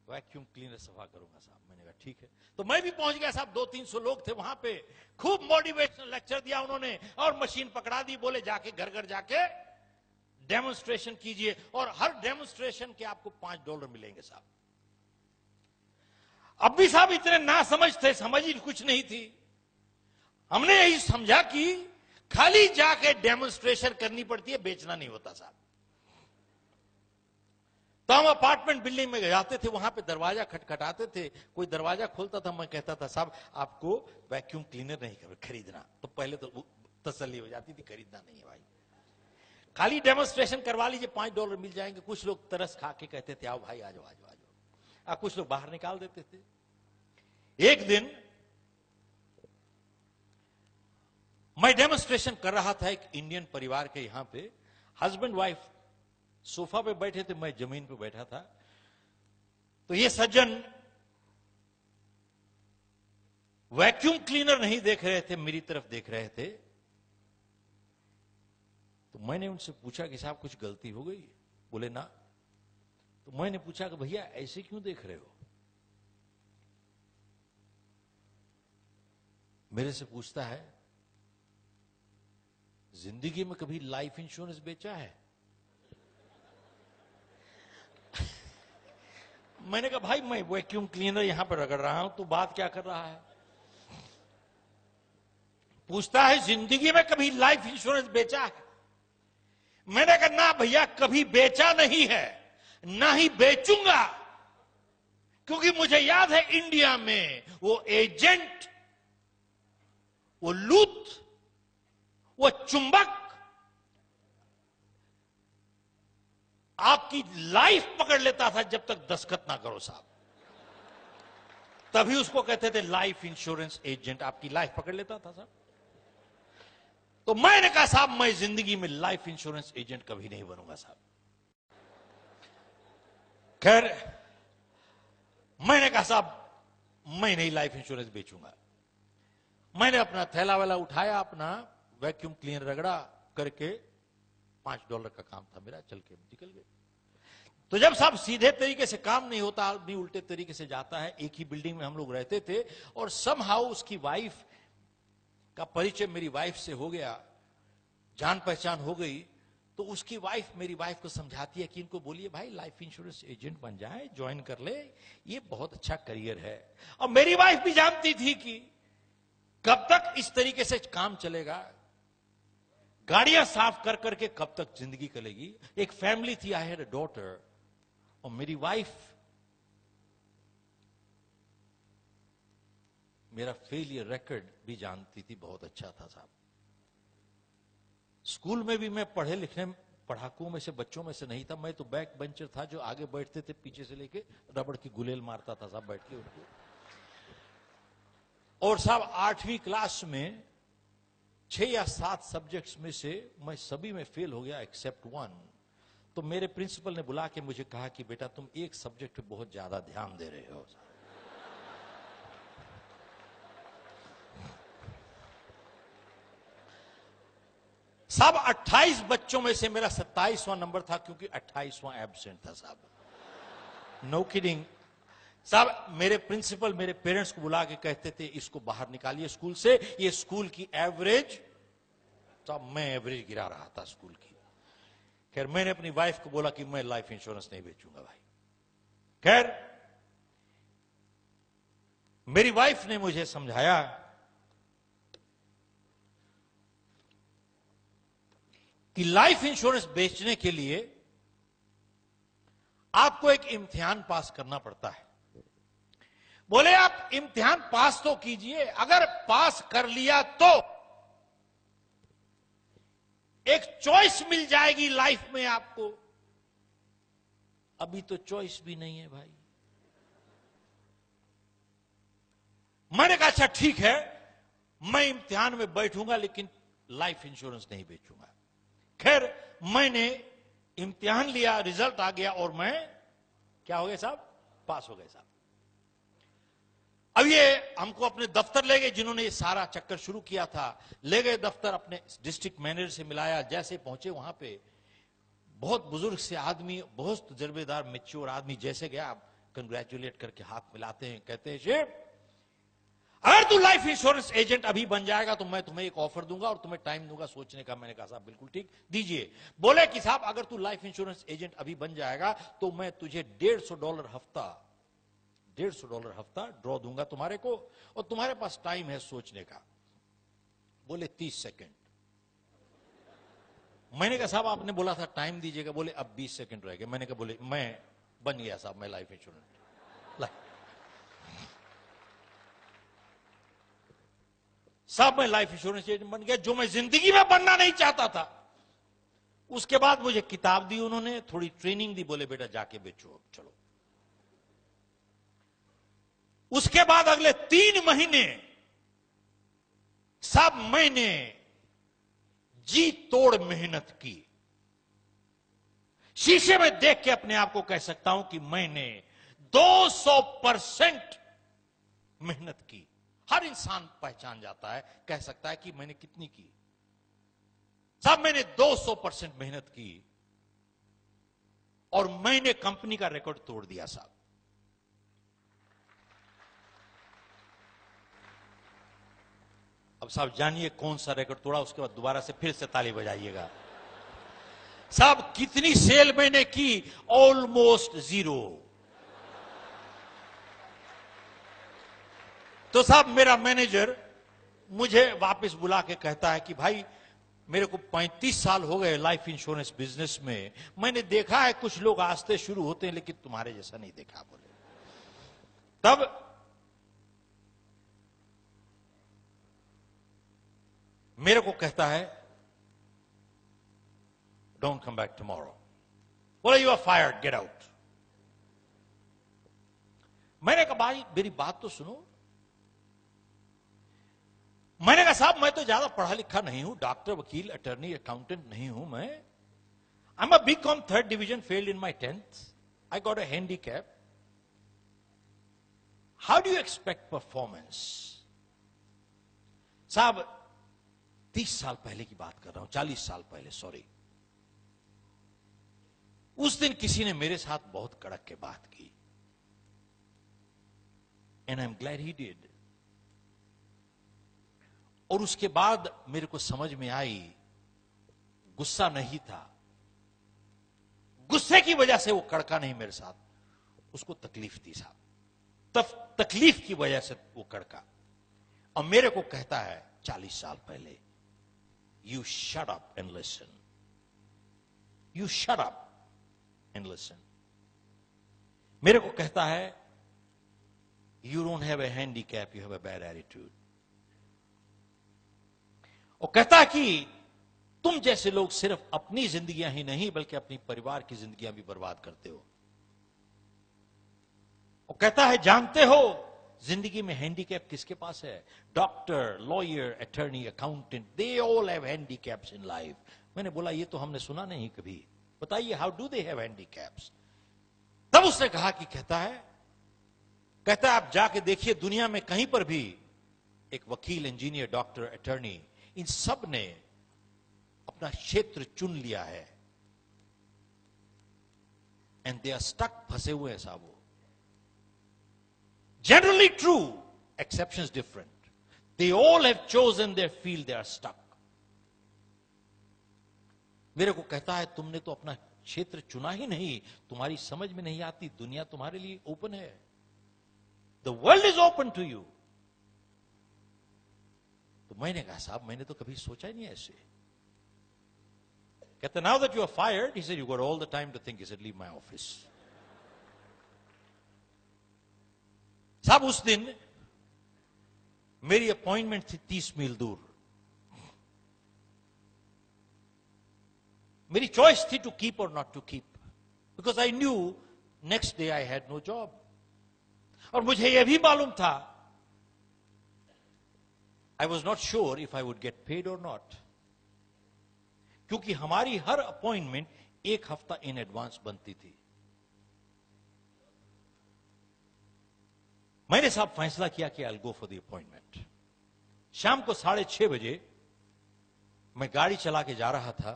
Speaker 1: वैक्यूम क्लीनर सफा करूंगा साहब। मैंने कहा ठीक है। तो मैं भी पहुंच गया साहब, 200-300 लोग थे वहां पे, खूब मोटिवेशनल लेक्चर दिया उन्होंने और मशीन पकड़ा दी, बोले जाके घर घर जाके डेमोन्स्ट्रेशन कीजिए और हर डेमोन्स्ट्रेशन के आपको $5 मिलेंगे साहब। अब भी साहब इतने ना समझ थे, समझ ही कुछ नहीं थी। हमने यही समझा कि खाली जाके डेमोन्स्ट्रेशन करनी पड़ती है, बेचना नहीं होता साहब। तो हम अपार्टमेंट बिल्डिंग में जाते थे, वहां पे दरवाजा खटखटाते थे, कोई दरवाजा खोलता था, मैं कहता था साहब आपको वैक्यूम क्लीनर नहीं खरीदना, तो पहले तो तसल्ली हो जाती थी, खरीदना नहीं है भाई, खाली डेमोन्स्ट्रेशन करवा लीजिए, $5 मिल जाएंगे। कुछ लोग तरस खा के कहते थे आओ भाई आ जाओ आ जाओ आ जाओ, कुछ लोग बाहर निकाल देते थे। एक दिन मैं डेमोन्स्ट्रेशन कर रहा था एक इंडियन परिवार के, यहां पे हस्बैंड वाइफ सोफा पे बैठे थे, मैं जमीन पे बैठा था। तो ये सज्जन वैक्यूम क्लीनर नहीं देख रहे थे, मेरी तरफ देख रहे थे। तो मैंने उनसे पूछा कि साहब कुछ गलती हो गई? बोले ना। तो मैंने पूछा कि भैया ऐसे क्यों देख रहे हो? मेरे से पूछता है जिंदगी में कभी लाइफ इंश्योरेंस बेचा है? मैंने कहा भाई मैं वैक्यूम क्लीनर यहां पर रगड़ रहा हूं, तू बात क्या कर रहा है? पूछता है जिंदगी में कभी लाइफ इंश्योरेंस बेचा है? मैंने कहा ना भैया कभी बेचा नहीं है, ना ही बेचूंगा, क्योंकि मुझे याद है इंडिया में वो एजेंट, वो लूट, वो चुंबक आपकी लाइफ पकड़ लेता था जब तक दस्तखत ना करो साहब, तभी उसको कहते थे लाइफ इंश्योरेंस एजेंट, आपकी लाइफ पकड़ लेता था साहब। तो मैंने कहा साहब मैं जिंदगी में लाइफ इंश्योरेंस एजेंट कभी नहीं बनूंगा साहब। खैर मैंने कहा साहब मैं नहीं लाइफ इंश्योरेंस बेचूंगा। मैंने अपना थैला वाला उठाया, अपना वैक्यूम क्लीनर रगड़ा करके, $5 का काम था मेरा, चल के निकल गए। तो जब साहब सीधे तरीके से काम नहीं होता, आदमी उल्टे तरीके से जाता है। एक ही बिल्डिंग में हम लोग रहते थे और समहाउ उसकी वाइफ का परिचय मेरी वाइफ से हो गया, जान पहचान हो गई। तो उसकी वाइफ मेरी वाइफ को समझाती है कि इनको बोलिए भाई लाइफ इंश्योरेंस एजेंट बन जाए, ज्वाइन कर ले, ये बहुत अच्छा करियर है। और मेरी वाइफ भी जानती थी कि कब तक इस तरीके से काम चलेगा, गाड़ियां साफ कर करके कब तक जिंदगी चलेगी। एक फैमिली थी, आई हैड अ डॉटर, और मेरी वाइफ मेरा फेलियर रिकॉर्ड भी जानती थी, बहुत अच्छा था साहब। स्कूल में भी मैं पढ़े लिखने पढ़ाकुओं में से, बच्चों में से नहीं था। मैं तो बैक बेंचर था, जो आगे बैठते थे, पीछे से लेके रबड़ की गुलेल मारता था साहब बैठ के उनको। और साहब 8वीं क्लास में 6 या 7 सब्जेक्ट्स में से मैं सभी में फेल हो गया एक्सेप्ट 1। तो मेरे प्रिंसिपल ने बुला के मुझे कहा कि बेटा तुम एक सब्जेक्ट पे बहुत ज्यादा ध्यान दे रहे हो। साहब 28 बच्चों में से मेरा 27वां नंबर था, क्योंकि 28वां एब्सेंट था साहब। नो किडिंग साहब। मेरे प्रिंसिपल मेरे पेरेंट्स को बुला के कहते थे इसको बाहर निकालिए स्कूल से, ये स्कूल की एवरेज। साहब मैं एवरेज गिरा रहा था स्कूल की। खैर मैंने अपनी वाइफ को बोला कि मैं लाइफ इंश्योरेंस नहीं बेचूंगा भाई। खैर मेरी वाइफ ने मुझे समझाया कि लाइफ इंश्योरेंस बेचने के लिए आपको एक इम्तिहान पास करना पड़ता है। बोले आप इम्तिहान पास तो कीजिए, अगर पास कर लिया तो एक चॉइस मिल जाएगी लाइफ में आपको। अभी तो चॉइस भी नहीं है भाई। मैंने कहा अच्छा ठीक है, मैं इम्तिहान में बैठूंगा लेकिन लाइफ इंश्योरेंस नहीं बेचूंगा। खैर मैंने इम्तिहान लिया, रिजल्ट आ गया और मैं क्या हो गया साहब, पास हो गए साहब। अब ये हमको अपने दफ्तर ले गए, जिन्होंने ये सारा चक्कर शुरू किया था, ले गए दफ्तर, अपने डिस्ट्रिक्ट मैनेजर से मिलाया। जैसे पहुंचे वहां पे बहुत बुजुर्ग से आदमी, बहुत तजर्बेदार मैच्योर आदमी, जैसे गया कंग्रेचुलेट करके हाथ मिलाते हैं, कहते हैं शेख अगर तू लाइफ इंश्योरेंस एजेंट अभी बन जाएगा तो मैं तुम्हें एक ऑफर दूंगा और तुम्हें टाइम दूंगा सोचने का। मैंने कहा साहब बिल्कुल ठीक, दीजिए। बोले कि साहब अगर तू लाइफ इंश्योरेंस एजेंट अभी बन जाएगा तो मैं तुझे $150 हफ्ता ड्रॉ दूंगा तुम्हारे को, और तुम्हारे पास टाइम है सोचने का। बोले 30 सेकंड। मैंने कहा साहब आपने बोला था टाइम दीजिएगा, बोले अब 20 सेकंड रह गए। मैंने कहा बोले मैं बन गया साहब, मैं लाइफ इंश्योरेंस। साहब मैं लाइफ इंश्योरेंस एजेंट बन गया, जो मैं जिंदगी में बनना नहीं चाहता था। उसके बाद मुझे किताब दी उन्होंने, थोड़ी ट्रेनिंग दी, बोले बेटा जाके बेचो चलो। उसके बाद अगले 3 महीने साहब मैंने जी तोड़ मेहनत की। शीशे में देख के अपने आप को कह सकता हूं कि मैंने 200% मेहनत की। हर इंसान पहचान जाता है, कह सकता है कि मैंने कितनी की। साहब मैंने 200% मेहनत की और मैंने कंपनी का रिकॉर्ड तोड़ दिया साहब। अब साहब जानिए कौन सा रिकॉर्ड तोड़ा, उसके बाद दोबारा से फिर से ताली बजाइएगा। साहब कितनी सेल मैंने की? ऑलमोस्ट 0। तो साहब मेरा मैनेजर मुझे वापस बुला के कहता है कि भाई मेरे को 35 साल हो गए लाइफ इंश्योरेंस बिजनेस में, मैंने देखा है कुछ लोग आस्ते शुरू होते हैं लेकिन तुम्हारे जैसा नहीं देखा। बोले तब मेरे को कहता है डोंट कम बैक टुमारो। बोले you are fired, get out. मैंने कहा भाई मेरी बात तो सुनो। मैंने कहा साहब मैं तो ज्यादा पढ़ा लिखा नहीं हूं, डॉक्टर, वकील, अटर्नी, अकाउंटेंट नहीं हूं मैं। I am a BCom 3rd division, failed in my 10th। I got a handicap. How do you expect performance? साहब 30 साल पहले की बात कर रहा हूं, 40 साल पहले, सॉरी। उस दिन किसी ने मेरे साथ बहुत कड़क के बात की, and I am glad he did. और उसके बाद मेरे को समझ में आई, गुस्सा नहीं था, गुस्से की वजह से वो कड़का नहीं मेरे साथ, उसको तकलीफ थी साहब। तब तकलीफ की वजह से वो कड़का। और मेरे को कहता है 40 साल पहले, you shut up and listen, you shut up and listen. मेरे को कहता है you don't have a handicap, you have a bad attitude. और कहता है कि तुम जैसे लोग सिर्फ अपनी जिंदगियां ही नहीं बल्कि अपनी परिवार की जिंदगियां भी बर्बाद करते हो। और कहता है जानते हो जिंदगी में हैंडीकैप किसके पास है? Doctor, lawyer, attorney, accountant, they all have handicaps in life. मैंने बोला ये तो हमने सुना नहीं कभी, बताइए how do they have handicaps? तब उसने कहा कि कहता है आप जाके देखिए दुनिया में कहीं पर भी एक वकील, इंजीनियर, डॉक्टर, अटर्नी, इन सब ने अपना क्षेत्र चुन लिया है एंड दे आर स्टक, फंसे हुए हैं साहब। वो generally true, exceptions different. They all have chosen their field, they are stuck. मेरे को कहता है तुमने तो अपना क्षेत्र चुना ही नहीं, तुम्हारी समझ में नहीं आती, दुनिया तुम्हारे लिए ओपन है, the world is open to you. तो मैंने कहा साहब मैंने तो कभी सोचा ही नहीं ऐसे। कहते now that you are fired, he said you got all the time to think. He said leave my office. साहब उस दिन मेरी अपॉइंटमेंट थी 30 मील दूर। मेरी चॉइस थी to keep or not to keep, because I knew next day I had no job. और मुझे यह भी मालूम था, I was not sure if I would get paid or not, क्योंकि हमारी हर अपॉइंटमेंट 1 हफ्ता इन एडवांस बनती थी। मैंने साहब फैसला किया कि I'll go for the appointment। शाम को 6:30 बजे मैं गाड़ी चला के जा रहा था।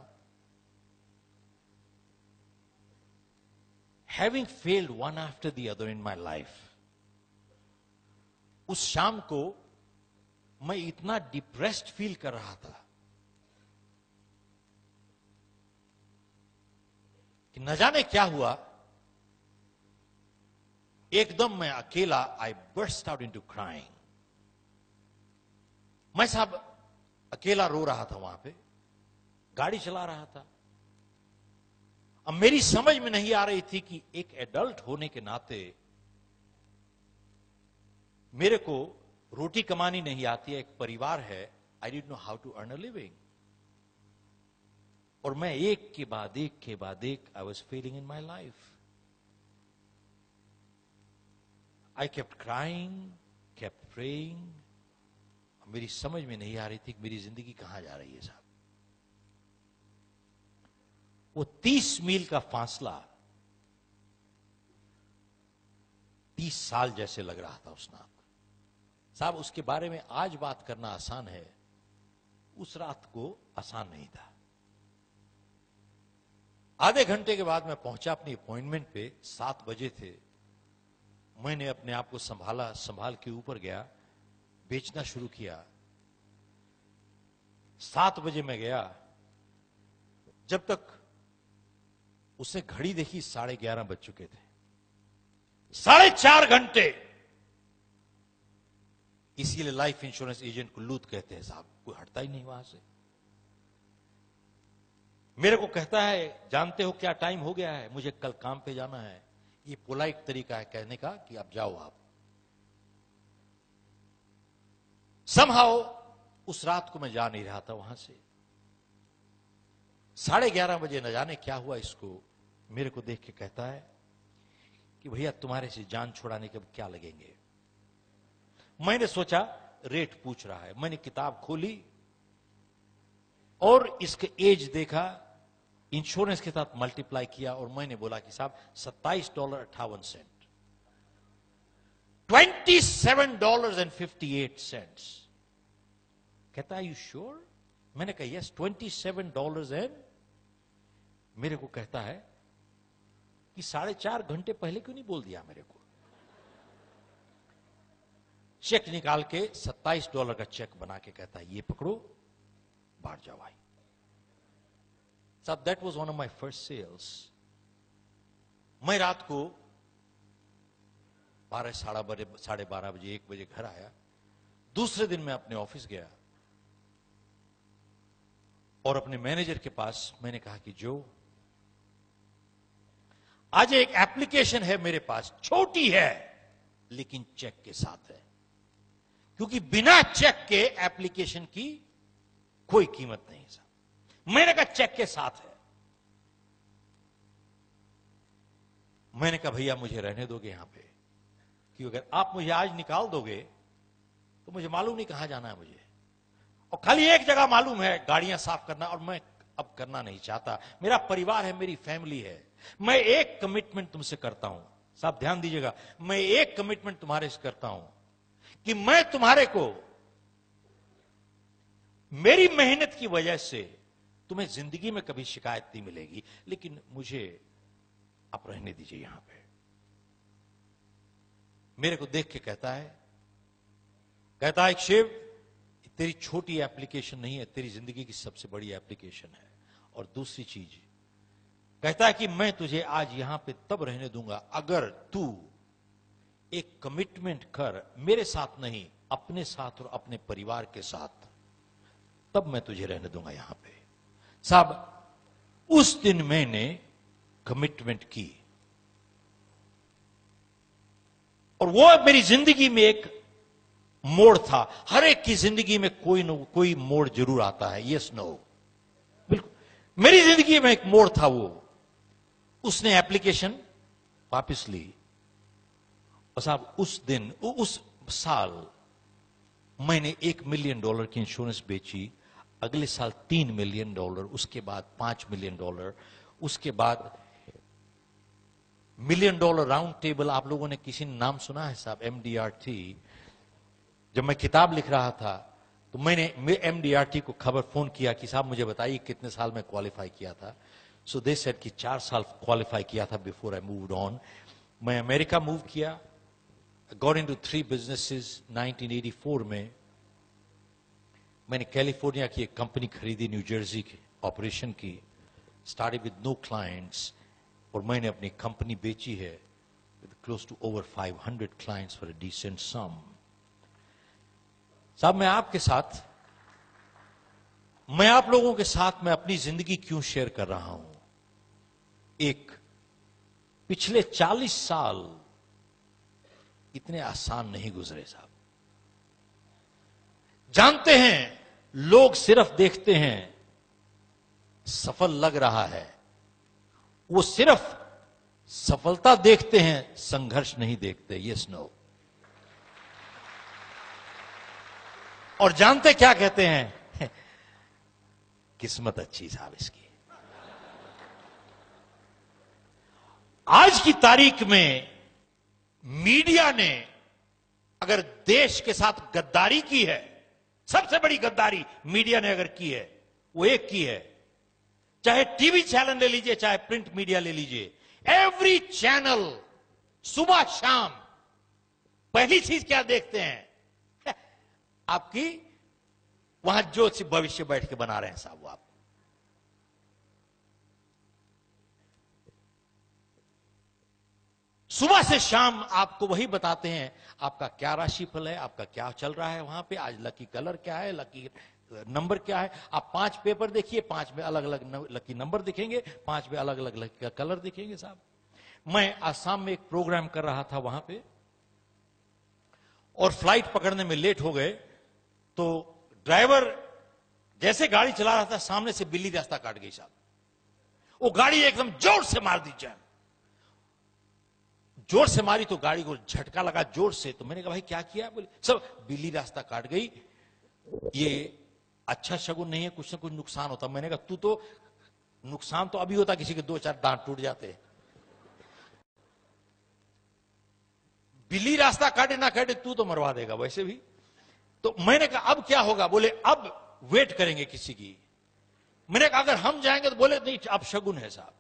Speaker 1: Having failed one after the other in my life, उस शाम को मैं इतना डिप्रेस्ड फील कर रहा था कि न जाने क्या हुआ, एकदम मैं अकेला, आई बर्स्ट आउट इनटू क्राइंग। मैं साहब अकेला रो रहा था वहां पे, गाड़ी चला रहा था। अब मेरी समझ में नहीं आ रही थी कि एक एडल्ट होने के नाते मेरे को रोटी कमानी नहीं आती है, एक परिवार है, I didn't know how to earn a living. और मैं एक के बाद एक I was failing in my life. I kept crying, kept praying. मेरी समझ में नहीं आ रही थी कि मेरी जिंदगी कहां जा रही है साहब। वो 30 मील का फासला 30 साल जैसे लग रहा था उस रात साहब। उसके बारे में आज बात करना आसान है, उस रात को आसान नहीं था। आधे घंटे के बाद मैं पहुंचा अपनी अपॉइंटमेंट पे, 7 बजे थे। मैंने अपने आप को संभाल के ऊपर गया, बेचना शुरू किया। 7 बजे मैं गया, जब तक उसने घड़ी देखी 11:30 बज चुके थे। 4.5 घंटे। इसीलिए लाइफ इंश्योरेंस एजेंट को लूट कहते हैं साहब, कोई हटता ही नहीं वहां से। मेरे को कहता है, जानते हो क्या टाइम हो गया है, मुझे कल काम पे जाना है। ये पोलाइट तरीका है कहने का कि अब जाओ आप। समहाउ उस रात को मैं जा नहीं रहा था वहां से। 11:30 बजे न जाने क्या हुआ, इसको मेरे को देख के कहता है कि भैया तुम्हारे से जान छुड़ाने के क्या लगेंगे। मैंने सोचा रेट पूछ रहा है। मैंने किताब खोली और इसके एज देखा, इंश्योरेंस के साथ मल्टीप्लाई किया और मैंने बोला कि साहब $27.58, $27.58। कहता है यू श्योर? मैंने कहा यस, $27 एंड। मेरे को कहता है कि 4.5 घंटे पहले क्यों नहीं बोल दिया मेरे को। चेक निकाल के $27 का चेक बना के कहता है ये पकड़ो, बाहर जाओ भाई साहब। That was one of my first sales. मैं रात को 12, साढ़े 12 बजे, 1 बजे घर आया। दूसरे दिन मैं अपने ऑफिस गया और अपने मैनेजर के पास मैंने कहा कि जो आज एक एप्लीकेशन है मेरे पास, छोटी है लेकिन चेक के साथ है, क्योंकि बिना चेक के एप्लीकेशन की कोई कीमत नहीं साहब। मैंने कहा चेक के साथ है। मैंने कहा भैया मुझे रहने दोगे यहां पे, क्योंकि अगर आप मुझे आज निकाल दोगे तो मुझे मालूम नहीं कहां जाना है मुझे, और खाली एक जगह मालूम है, गाड़ियां साफ करना, और मैं अब करना नहीं चाहता। मेरा परिवार है, मेरी फैमिली है। मैं एक कमिटमेंट तुमसे करता हूं साहब, ध्यान दीजिएगा, मैं एक कमिटमेंट तुम्हारे से करता हूं कि मैं तुम्हारे को मेरी मेहनत की वजह से तुम्हें जिंदगी में कभी शिकायत नहीं मिलेगी, लेकिन मुझे आप रहने दीजिए यहां पे। मेरे को देख के कहता है शिव, तेरी छोटी एप्लीकेशन नहीं है, तेरी जिंदगी की सबसे बड़ी एप्लीकेशन है। और दूसरी चीज कहता है कि मैं तुझे आज यहां पे तब रहने दूंगा अगर तू एक कमिटमेंट कर, मेरे साथ नहीं, अपने साथ और अपने परिवार के साथ, तब मैं तुझे रहने दूंगा यहां पे साहब। उस दिन मैंने कमिटमेंट की और वो मेरी जिंदगी में एक मोड़ था। हर एक की जिंदगी में कोई न कोई मोड़ जरूर आता है, यस नो, बिल्कुल। मेरी जिंदगी में एक मोड़ था वो। उसने एप्लीकेशन वापस ली और साहब उस दिन, उस साल मैंने $1 मिलियन की इंश्योरेंस बेची। अगले साल $3 मिलियन, उसके बाद $5 मिलियन, उसके बाद $1 मिलियन राउंड टेबल। आप लोगों ने किसी ने नाम सुना है साहब, MDRT? जब मैं किताब लिख रहा था तो मैंने MDRT को खबर फोन किया कि साहब मुझे बताइए कितने साल में क्वालिफाई किया था। सो दे सेड कि 4 साल क्वालिफाई किया था बिफोर आई मूव्ड ऑन। मैं अमेरिका मूव किया, गॉट इनटू 3 बिजनेसेस। 1984 में मैंने कैलिफोर्निया की एक कंपनी खरीदी, न्यू जर्सी की ऑपरेशन की, स्टार्टेड विद नो क्लाइंट्स, और मैंने अपनी कंपनी बेची है with close to over 500 clients for a decent sum. साहब मैं आपके साथ मैं आप लोगों के साथ में अपनी जिंदगी क्यों शेयर कर रहा हूं? एक, पिछले 40 साल इतने आसान नहीं गुजरे साहब। जानते हैं, लोग सिर्फ देखते हैं सफल लग रहा है, वो सिर्फ सफलता देखते हैं, संघर्ष नहीं देखते। Yes no. और जानते क्या कहते हैं? किस्मत अच्छी साहब इसकी। आज की तारीख में मीडिया ने अगर देश के साथ गद्दारी की है, सबसे बड़ी गद्दारी मीडिया ने अगर की है, वो एक की है। चाहे टीवी चैनल ले लीजिए, चाहे प्रिंट मीडिया ले लीजिए, एवरी चैनल सुबह शाम पहली चीज क्या देखते हैं? आपकी वहां जो भविष्य बैठ के बना रहे हैं साहब, वो आप सुबह से शाम आपको वही बताते हैं। आपका क्या राशिफल है, आपका क्या चल रहा है वहां पे, आज लकी कलर क्या है, लकी नंबर क्या है। आप 5 पेपर देखिए, 5 में अलग अलग लकी नंबर दिखेंगे, 5 में अलग अलग लकी कलर दिखेंगे साहब। मैं आसाम में एक प्रोग्राम कर रहा था वहां पे, और फ्लाइट पकड़ने में लेट हो गए, तो ड्राइवर जैसे गाड़ी चला रहा था, सामने से बिल्ली रास्ता काट गई साहब। वो गाड़ी एकदम जोर से मार दी जाए, जोर से मारी तो गाड़ी को झटका लगा जोर से। तो मैंने कहा भाई क्या किया? बोले सब बिल्ली रास्ता काट गई, ये अच्छा शगुन नहीं है, कुछ ना कुछ नुकसान होता। मैंने कहा तू तो, नुकसान तो अभी होता, किसी के 2-4 दांत टूट जाते, बिल्ली रास्ता काटे ना काटे तू तो मरवा देगा वैसे भी। तो मैंने कहा अब क्या होगा? बोले अब वेट करेंगे किसी की। मैंने कहा अगर हम जाएंगे तो बोले नहीं अब शगुन है साहब।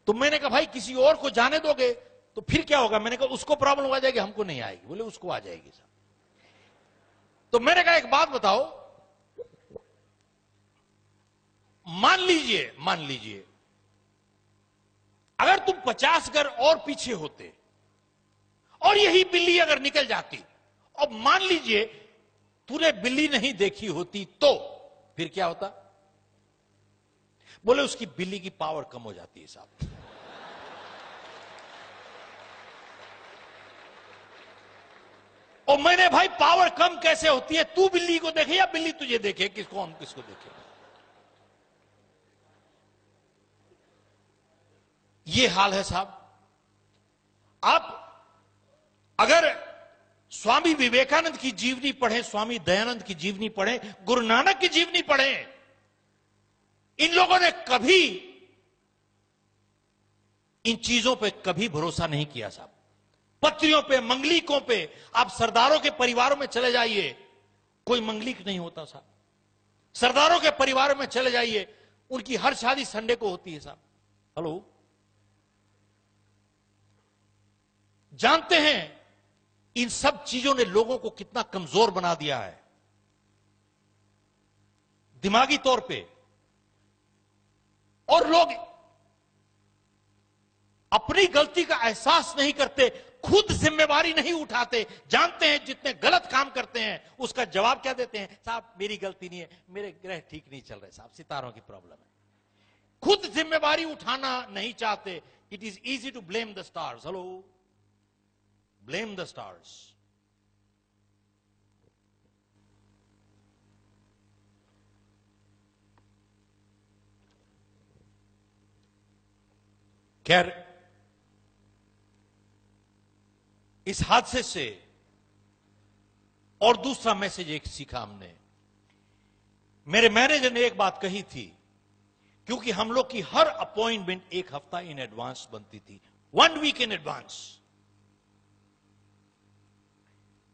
Speaker 1: तो मैंने कहा भाई किसी और को जाने दोगे तो फिर क्या होगा? मैंने कहा उसको प्रॉब्लम आ जाएगी, हमको नहीं आएगी। बोले उसको आ जाएगी साहब। तो मैंने कहा एक बात बताओ, मान लीजिए अगर तुम 50 घर और पीछे होते और यही बिल्ली अगर निकल जाती, और मान लीजिए तूने बिल्ली नहीं देखी होती, तो फिर क्या होता? बोले उसकी बिल्ली की पावर कम हो जाती है साहब। और मैंने भाई पावर कम कैसे होती है? तू बिल्ली को देखे या बिल्ली तुझे देखे? किसको हम किसको देखे? ये हाल है साहब। आप अगर स्वामी विवेकानंद की जीवनी पढ़ें, स्वामी दयानंद की जीवनी पढ़ें, गुरु नानक की जीवनी पढ़ें, इन लोगों ने कभी इन चीजों पे कभी भरोसा नहीं किया साहब। पत्रियों पे, मंगलिकों पे, आप सरदारों के परिवारों में चले जाइए, कोई मंगलिक नहीं होता साहब। सरदारों के परिवारों में चले जाइए, उनकी हर शादी संडे को होती है साहब। हेलो, जानते हैं इन सब चीजों ने लोगों को कितना कमजोर बना दिया है दिमागी तौर पे। और लोग अपनी गलती का एहसास नहीं करते, खुद जिम्मेवारी नहीं उठाते। जानते हैं जितने गलत काम करते हैं उसका जवाब क्या देते हैं? साहब मेरी गलती नहीं है, मेरे ग्रह ठीक नहीं चल रहे साहब, सितारों की प्रॉब्लम है। खुद जिम्मेवारी उठाना नहीं चाहते। It is easy to blame the stars. Hello, blame the stars. खैर, इस हादसे से और दूसरा मैसेज एक सीखा हमने। मेरे मैनेजर ने एक बात कही थी, क्योंकि हम लोग की हर अपॉइंटमेंट 1 हफ्ता इन एडवांस बनती थी, 1 वीक इन एडवांस।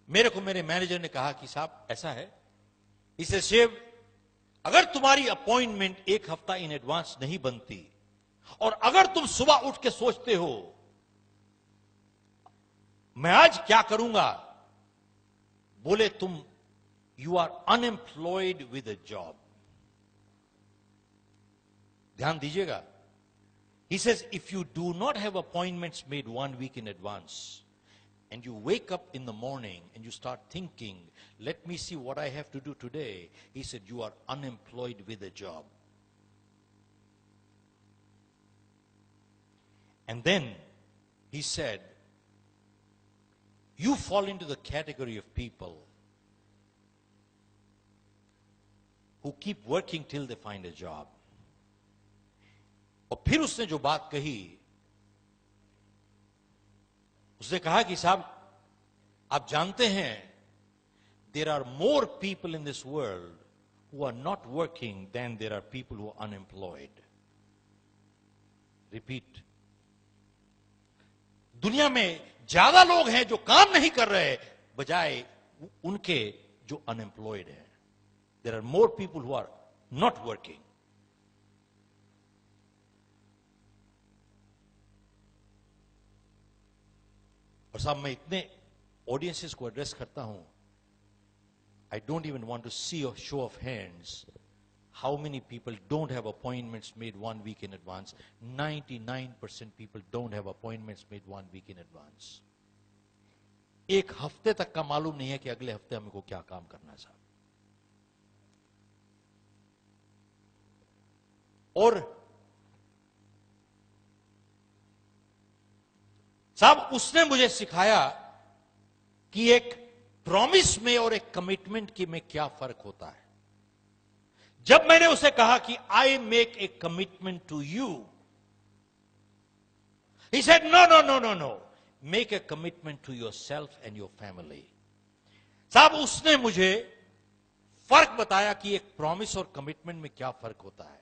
Speaker 1: मेरे को मेरे मैनेजर ने कहा कि साहब ऐसा है, इसे सेव, अगर तुम्हारी अपॉइंटमेंट 1 हफ्ता इन एडवांस नहीं बनती, और अगर तुम सुबह उठ के सोचते हो मैं आज क्या करूंगा, बोले तुम you are unemployed with a job. ध्यान दीजिएगा। He says if you do not have appointments made 1 week in advance, and you wake up in the morning and you start thinking, let me see what I have to do today, he said, you are unemployed with a job. And then he said, you fall into the category of people who keep working till they find a job. और फिर उसने जो बात कही, उसने कहा कि साहब आप जानते हैं, there are more people in this world who are not working than there are people who are unemployed. Repeat. दुनिया में ज्यादा लोग हैं जो काम नहीं कर रहे बजाय उनके जो अनएम्प्लॉयड हैं. There are more people who are not working. और साहब मैं इतने ऑडियंसेस को एड्रेस करता हूं, I don't even want to see a show of hands. How many people don't have appointments made 1 week in advance? 99% people don't have appointments made 1 week in advance. एक हफ्ते तक का मालूम नहीं है कि अगले हफ्ते हमको क्या काम करना है साहब. और साहब उसने मुझे सिखाया कि एक प्रॉमिस में और एक कमिटमेंट की में क्या फर्क होता है. जब मैंने उसे कहा कि I make a commitment to you, he said no no no no no, make a commitment to yourself and your family. साहब उसने मुझे फर्क बताया कि एक प्रॉमिस और कमिटमेंट में क्या फर्क होता है.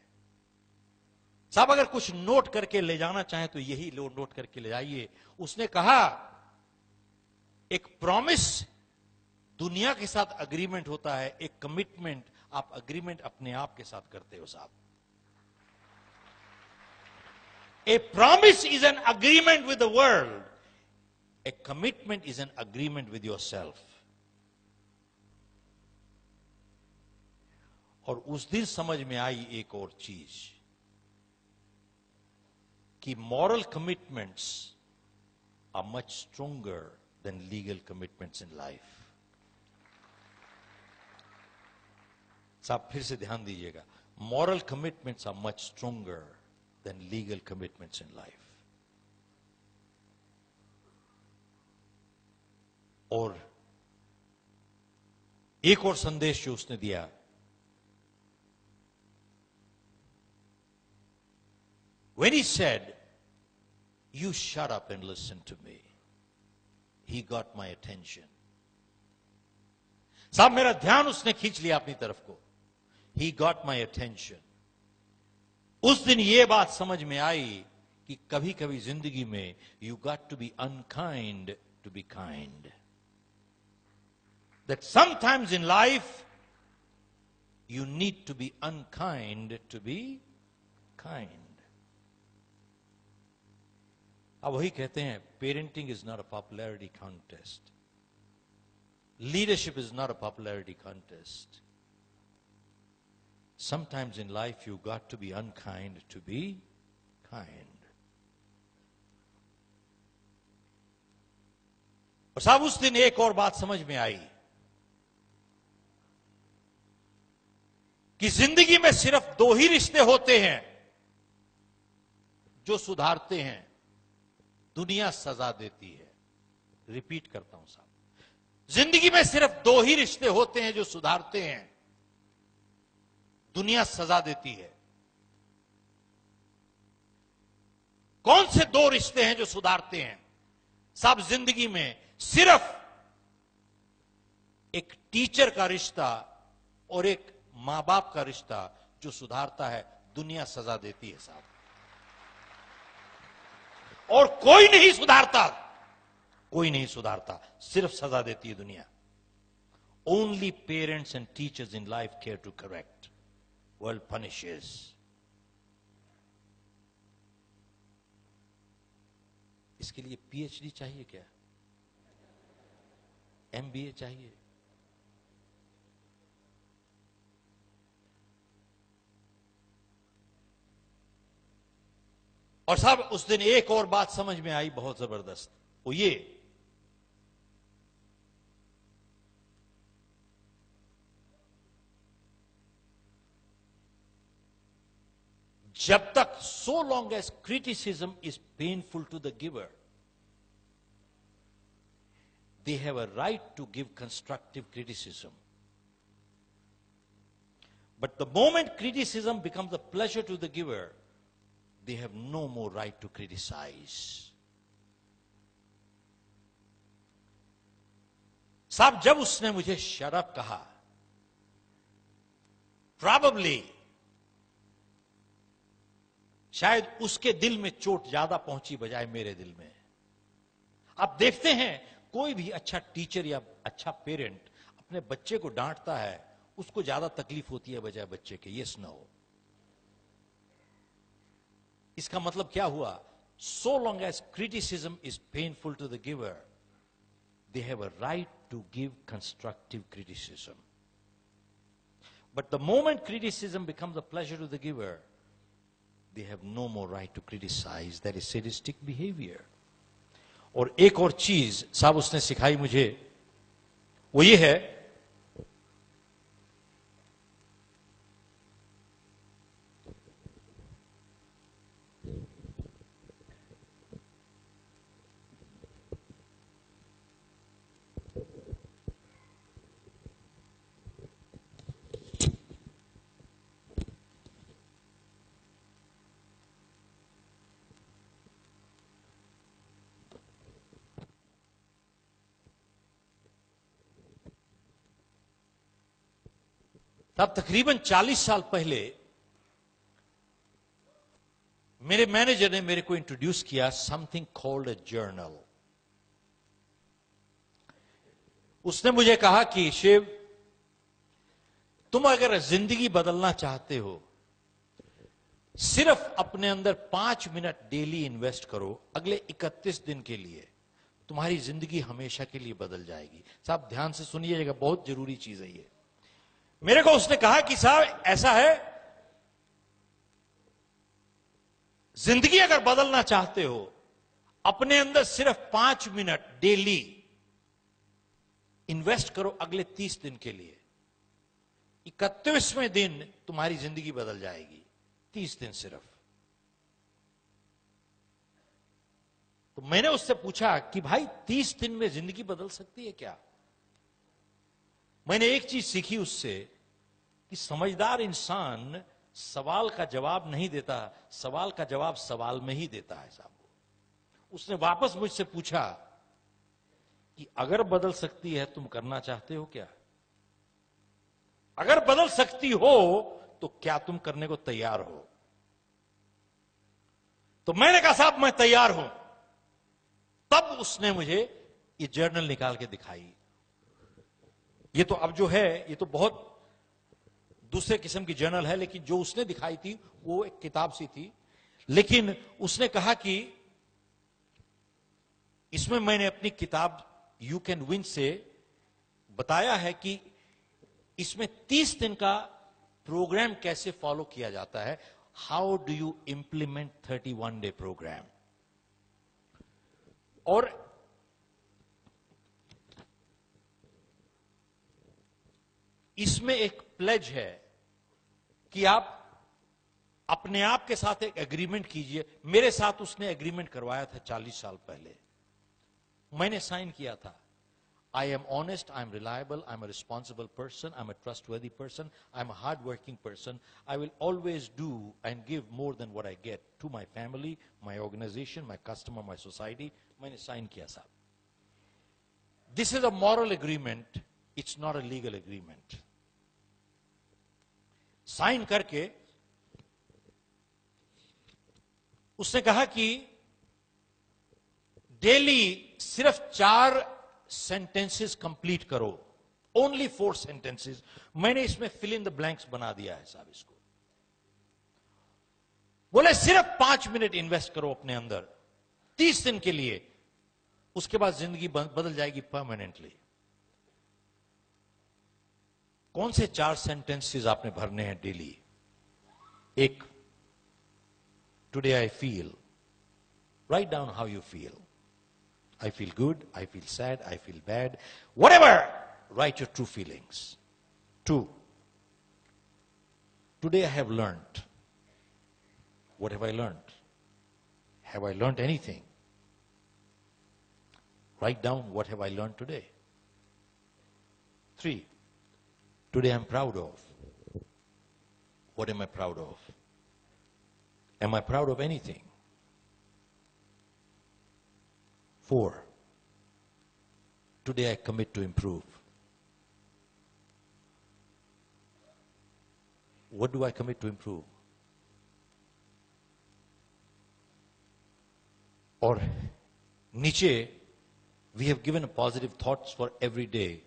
Speaker 1: साहब अगर कुछ नोट करके ले जाना चाहें तो यही नोट करके ले जाइए. उसने कहा एक प्रॉमिस दुनिया के साथ अग्रीमेंट होता है, एक कमिटमेंट आप अग्रीमेंट अपने आप के साथ करते हो साहब. ए promise is an agreement with the world, A commitment is an agreement with your self. और उस दिन समझ में आई एक और चीज कि moral commitments are much stronger than legal commitments in life. साहब फिर से ध्यान दीजिएगा, moral commitments are much stronger than legal commitments in life. और एक और संदेश जो उसने दिया, when he said, you shut up and listen to me, he got my attention. साहब मेरा ध्यान उसने खींच लिया अपनी तरफ को. He got my attention. उस दिन ये बात समझ में आई कि कभी कभी जिंदगी में you got to be unkind to be kind. That sometimes in life you need to be unkind to be kind. अब वही कहते हैं, parenting is not a popularity contest, leadership is not a popularity contest. Sometimes in life you got to be unkind to be kind. और साहब उस दिन एक और बात समझ में आई कि जिंदगी में सिर्फ 2 ही रिश्ते होते हैं जो सुधारते हैं, दुनिया सजा देती है. रिपीट करता हूं साहब, जिंदगी में सिर्फ 2 ही रिश्ते होते हैं जो सुधारते हैं, दुनिया सजा देती है. कौन से 2 रिश्ते हैं जो सुधारते हैं? साहब जिंदगी में सिर्फ एक टीचर का रिश्ता और एक मां बाप का रिश्ता जो सुधारता है, दुनिया सजा देती है साहब. और कोई नहीं सुधारता, कोई नहीं सुधारता, सिर्फ सजा देती है दुनिया. Only parents and teachers in life care to correct, world punishes. इसके लिए पीएचडी चाहिए क्या? एमबीए चाहिए? और साहब उस दिन एक और बात समझ में आई बहुत जबरदस्त, वो ये जब तक, so long as criticism is painful to the giver, they have a right to give constructive criticism. But the moment criticism becomes a pleasure to the giver, they have no more right to criticize. साहब, जब उसने मुझे shut up कहा, probably शायद उसके दिल में चोट ज्यादा पहुंची बजाय मेरे दिल में. आप देखते हैं कोई भी अच्छा टीचर या अच्छा पेरेंट अपने बच्चे को डांटता है, उसको ज्यादा तकलीफ होती है बजाय बच्चे के. Yes no. इसका मतलब क्या हुआ? So long as criticism is painful to the giver, they have a right to give constructive criticism. But the moment criticism becomes a pleasure to the giver, they have no more right to criticize. That is sadistic behavior. और एक और चीज साहब उसने सिखाई मुझे, वो ये है, तब तकरीबन 40 साल पहले मेरे मैनेजर ने मेरे को इंट्रोड्यूस किया समथिंग कॉल्ड अ जर्नल. उसने मुझे कहा कि शिव, तुम अगर जिंदगी बदलना चाहते हो, सिर्फ अपने अंदर 5 मिनट डेली इन्वेस्ट करो अगले 31 दिन के लिए, तुम्हारी जिंदगी हमेशा के लिए बदल जाएगी. साहब ध्यान से सुनिएगा, बहुत जरूरी चीज है ये. मेरे को उसने कहा कि साहब ऐसा है, जिंदगी अगर बदलना चाहते हो, अपने अंदर सिर्फ 5 मिनट डेली इन्वेस्ट करो अगले 30 दिन के लिए. 31वें दिन तुम्हारी जिंदगी बदल जाएगी. 30 दिन सिर्फ. तो मैंने उससे पूछा कि भाई 30 दिन में जिंदगी बदल सकती है क्या? मैंने एक चीज सीखी उससे कि समझदार इंसान सवाल का जवाब नहीं देता, सवाल का जवाब सवाल में ही देता है साहब. उसने वापस मुझसे पूछा कि अगर बदल सकती है, तुम करना चाहते हो क्या? अगर बदल सकती हो तो क्या तुम करने को तैयार हो? तो मैंने कहा साहब मैं तैयार हूं. तब उसने मुझे ये जर्नल निकाल के दिखाई. ये तो अब जो है ये तो बहुत दूसरे किस्म की जर्नल है, लेकिन जो उसने दिखाई थी वो एक किताब सी थी. लेकिन उसने कहा कि इसमें मैंने अपनी किताब यू कैन विन से बताया है कि इसमें 30 दिन का प्रोग्राम कैसे फॉलो किया जाता है. How do you implement 31 day program. और इसमें एक प्लेज है कि आप अपने आप के साथ एक एग्रीमेंट कीजिए. मेरे साथ उसने एग्रीमेंट करवाया था 40 साल पहले. मैंने साइन किया था. I am honest, I am reliable, I am a responsible person, I am a trustworthy person, I am a hard working person, I will always do and give more than what I get to my family, my organisation, my customer, my society. मैंने साइन किया साहब. This is a moral agreement, it's not a legal agreement. Sign करके उसने कहा कि डेली सिर्फ 4 सेंटेंसेस कंप्लीट करो. Only 4 sentences. मैंने इसमें फिल इन द ब्लैंक्स बना दिया है साहब इसको. बोले सिर्फ 5 मिनट इन्वेस्ट करो अपने अंदर 30 दिन के लिए, उसके बाद जिंदगी बदल जाएगी परमानेंटली. कौन से 4 सेंटेंसेस आपने भरने हैं डेली? एक, today I feel. Write down how you feel. I feel good, I feel sad, I feel bad. Whatever, write your true feelings. 2, today I have learned what have I learned? Have I learned anything? Write down, what have I learned today? 3, today I'm proud of. What am I proud of? Am I proud of anything? 4, today I commit to improve. What do I commit to improve? Or Nietzsche, we have given positive thoughts for every day.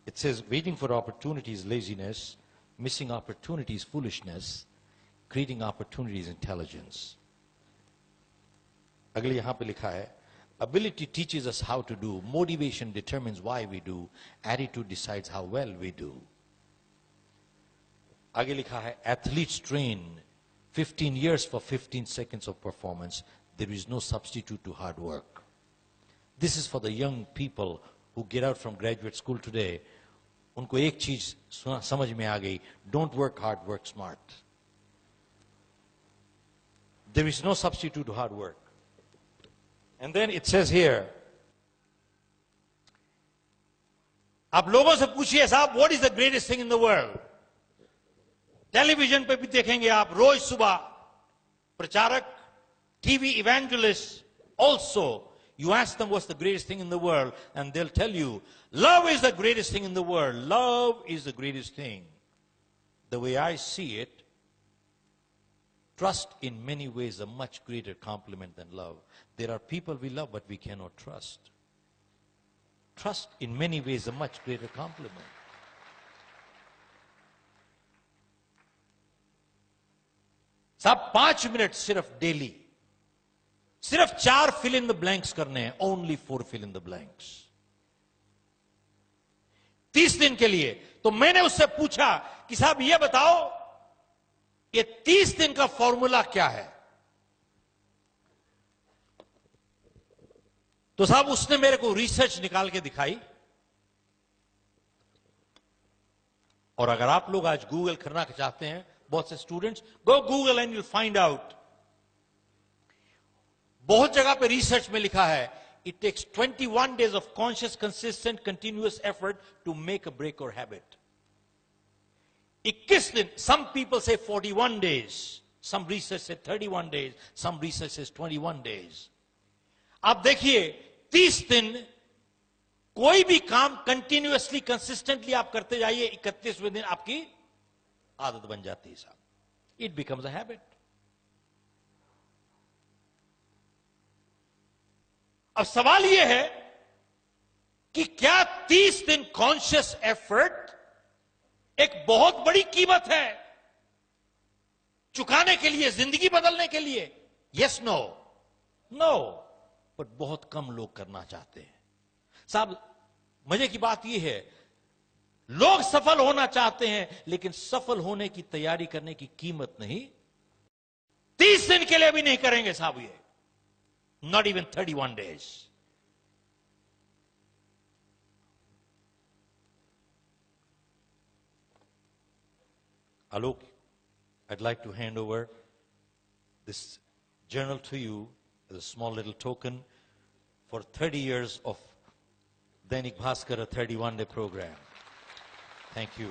Speaker 1: It says, waiting for opportunities, laziness; missing opportunities, foolishness; creating opportunities, intelligence. अगले यहाँ पे लिखा है, ability teaches us how to do, motivation determines why we do, attitude decides how well we do. आगे लिखा है, athletes train 15 years for 15 seconds of performance. There is no substitute to hard work. This is for the young people who get out from graduate school today. उनको एक चीज समझ में आ गई, don't work hard, work smart. There is no substitute to hard work. And then it says here, आप लोगों से पूछिए साहब, what is the greatest thing in the world? Television पे भी देखेंगे आप रोज सुबह प्रचारक, TV evangelists also. You ask them what's the greatest thing in the world, and they'll tell you, love is the greatest thing in the world. Love is the greatest thing. The way I see it, trust in many ways a much greater compliment than love. There are people we love, but we cannot trust. Trust in many ways a much greater compliment. साहब 5 मिनट सिर्फ डेली, सिर्फ 4 fill in the blanks करने हैं, only 4 fill in the blanks. 30 दिन के लिए. तो मैंने उससे पूछा कि साहब ये बताओ, ये 30 दिन का फॉर्मूला क्या है? तो साहब उसने मेरे को रिसर्च निकाल के दिखाई. और अगर आप लोग आज गूगल करना चाहते हैं, बहुत से students, go Google and you'll find out. बहुत जगह पे रिसर्च में लिखा है, it takes 21 days of conscious, consistent, continuous effort to make a break or habit. 21 दिन, some people say 41 days, some research say 31 days, some research says 21 days. आप देखिए 30 दिन कोई भी काम कंटिन्यूअसली, कंसिस्टेंटली आप करते जाइए, 31वें दिन आपकी आदत बन जाती है साहब. It becomes a habit. अब सवाल यह है कि क्या 30 दिन कॉन्शियस एफर्ट एक बहुत बड़ी कीमत है चुकाने के लिए, जिंदगी बदलने के लिए? Yes, no, no. बट बहुत कम लोग करना चाहते हैं साहब. मजे की बात यह है, लोग सफल होना चाहते हैं, लेकिन सफल होने की तैयारी करने की कीमत नहीं, 30 दिन के लिए भी नहीं करेंगे साहब. ये not even 31 days. Alok, I'd like to hand over this journal to you as a small little token for 30 years of Dainik Bhaskar, a 31-day program. Thank you.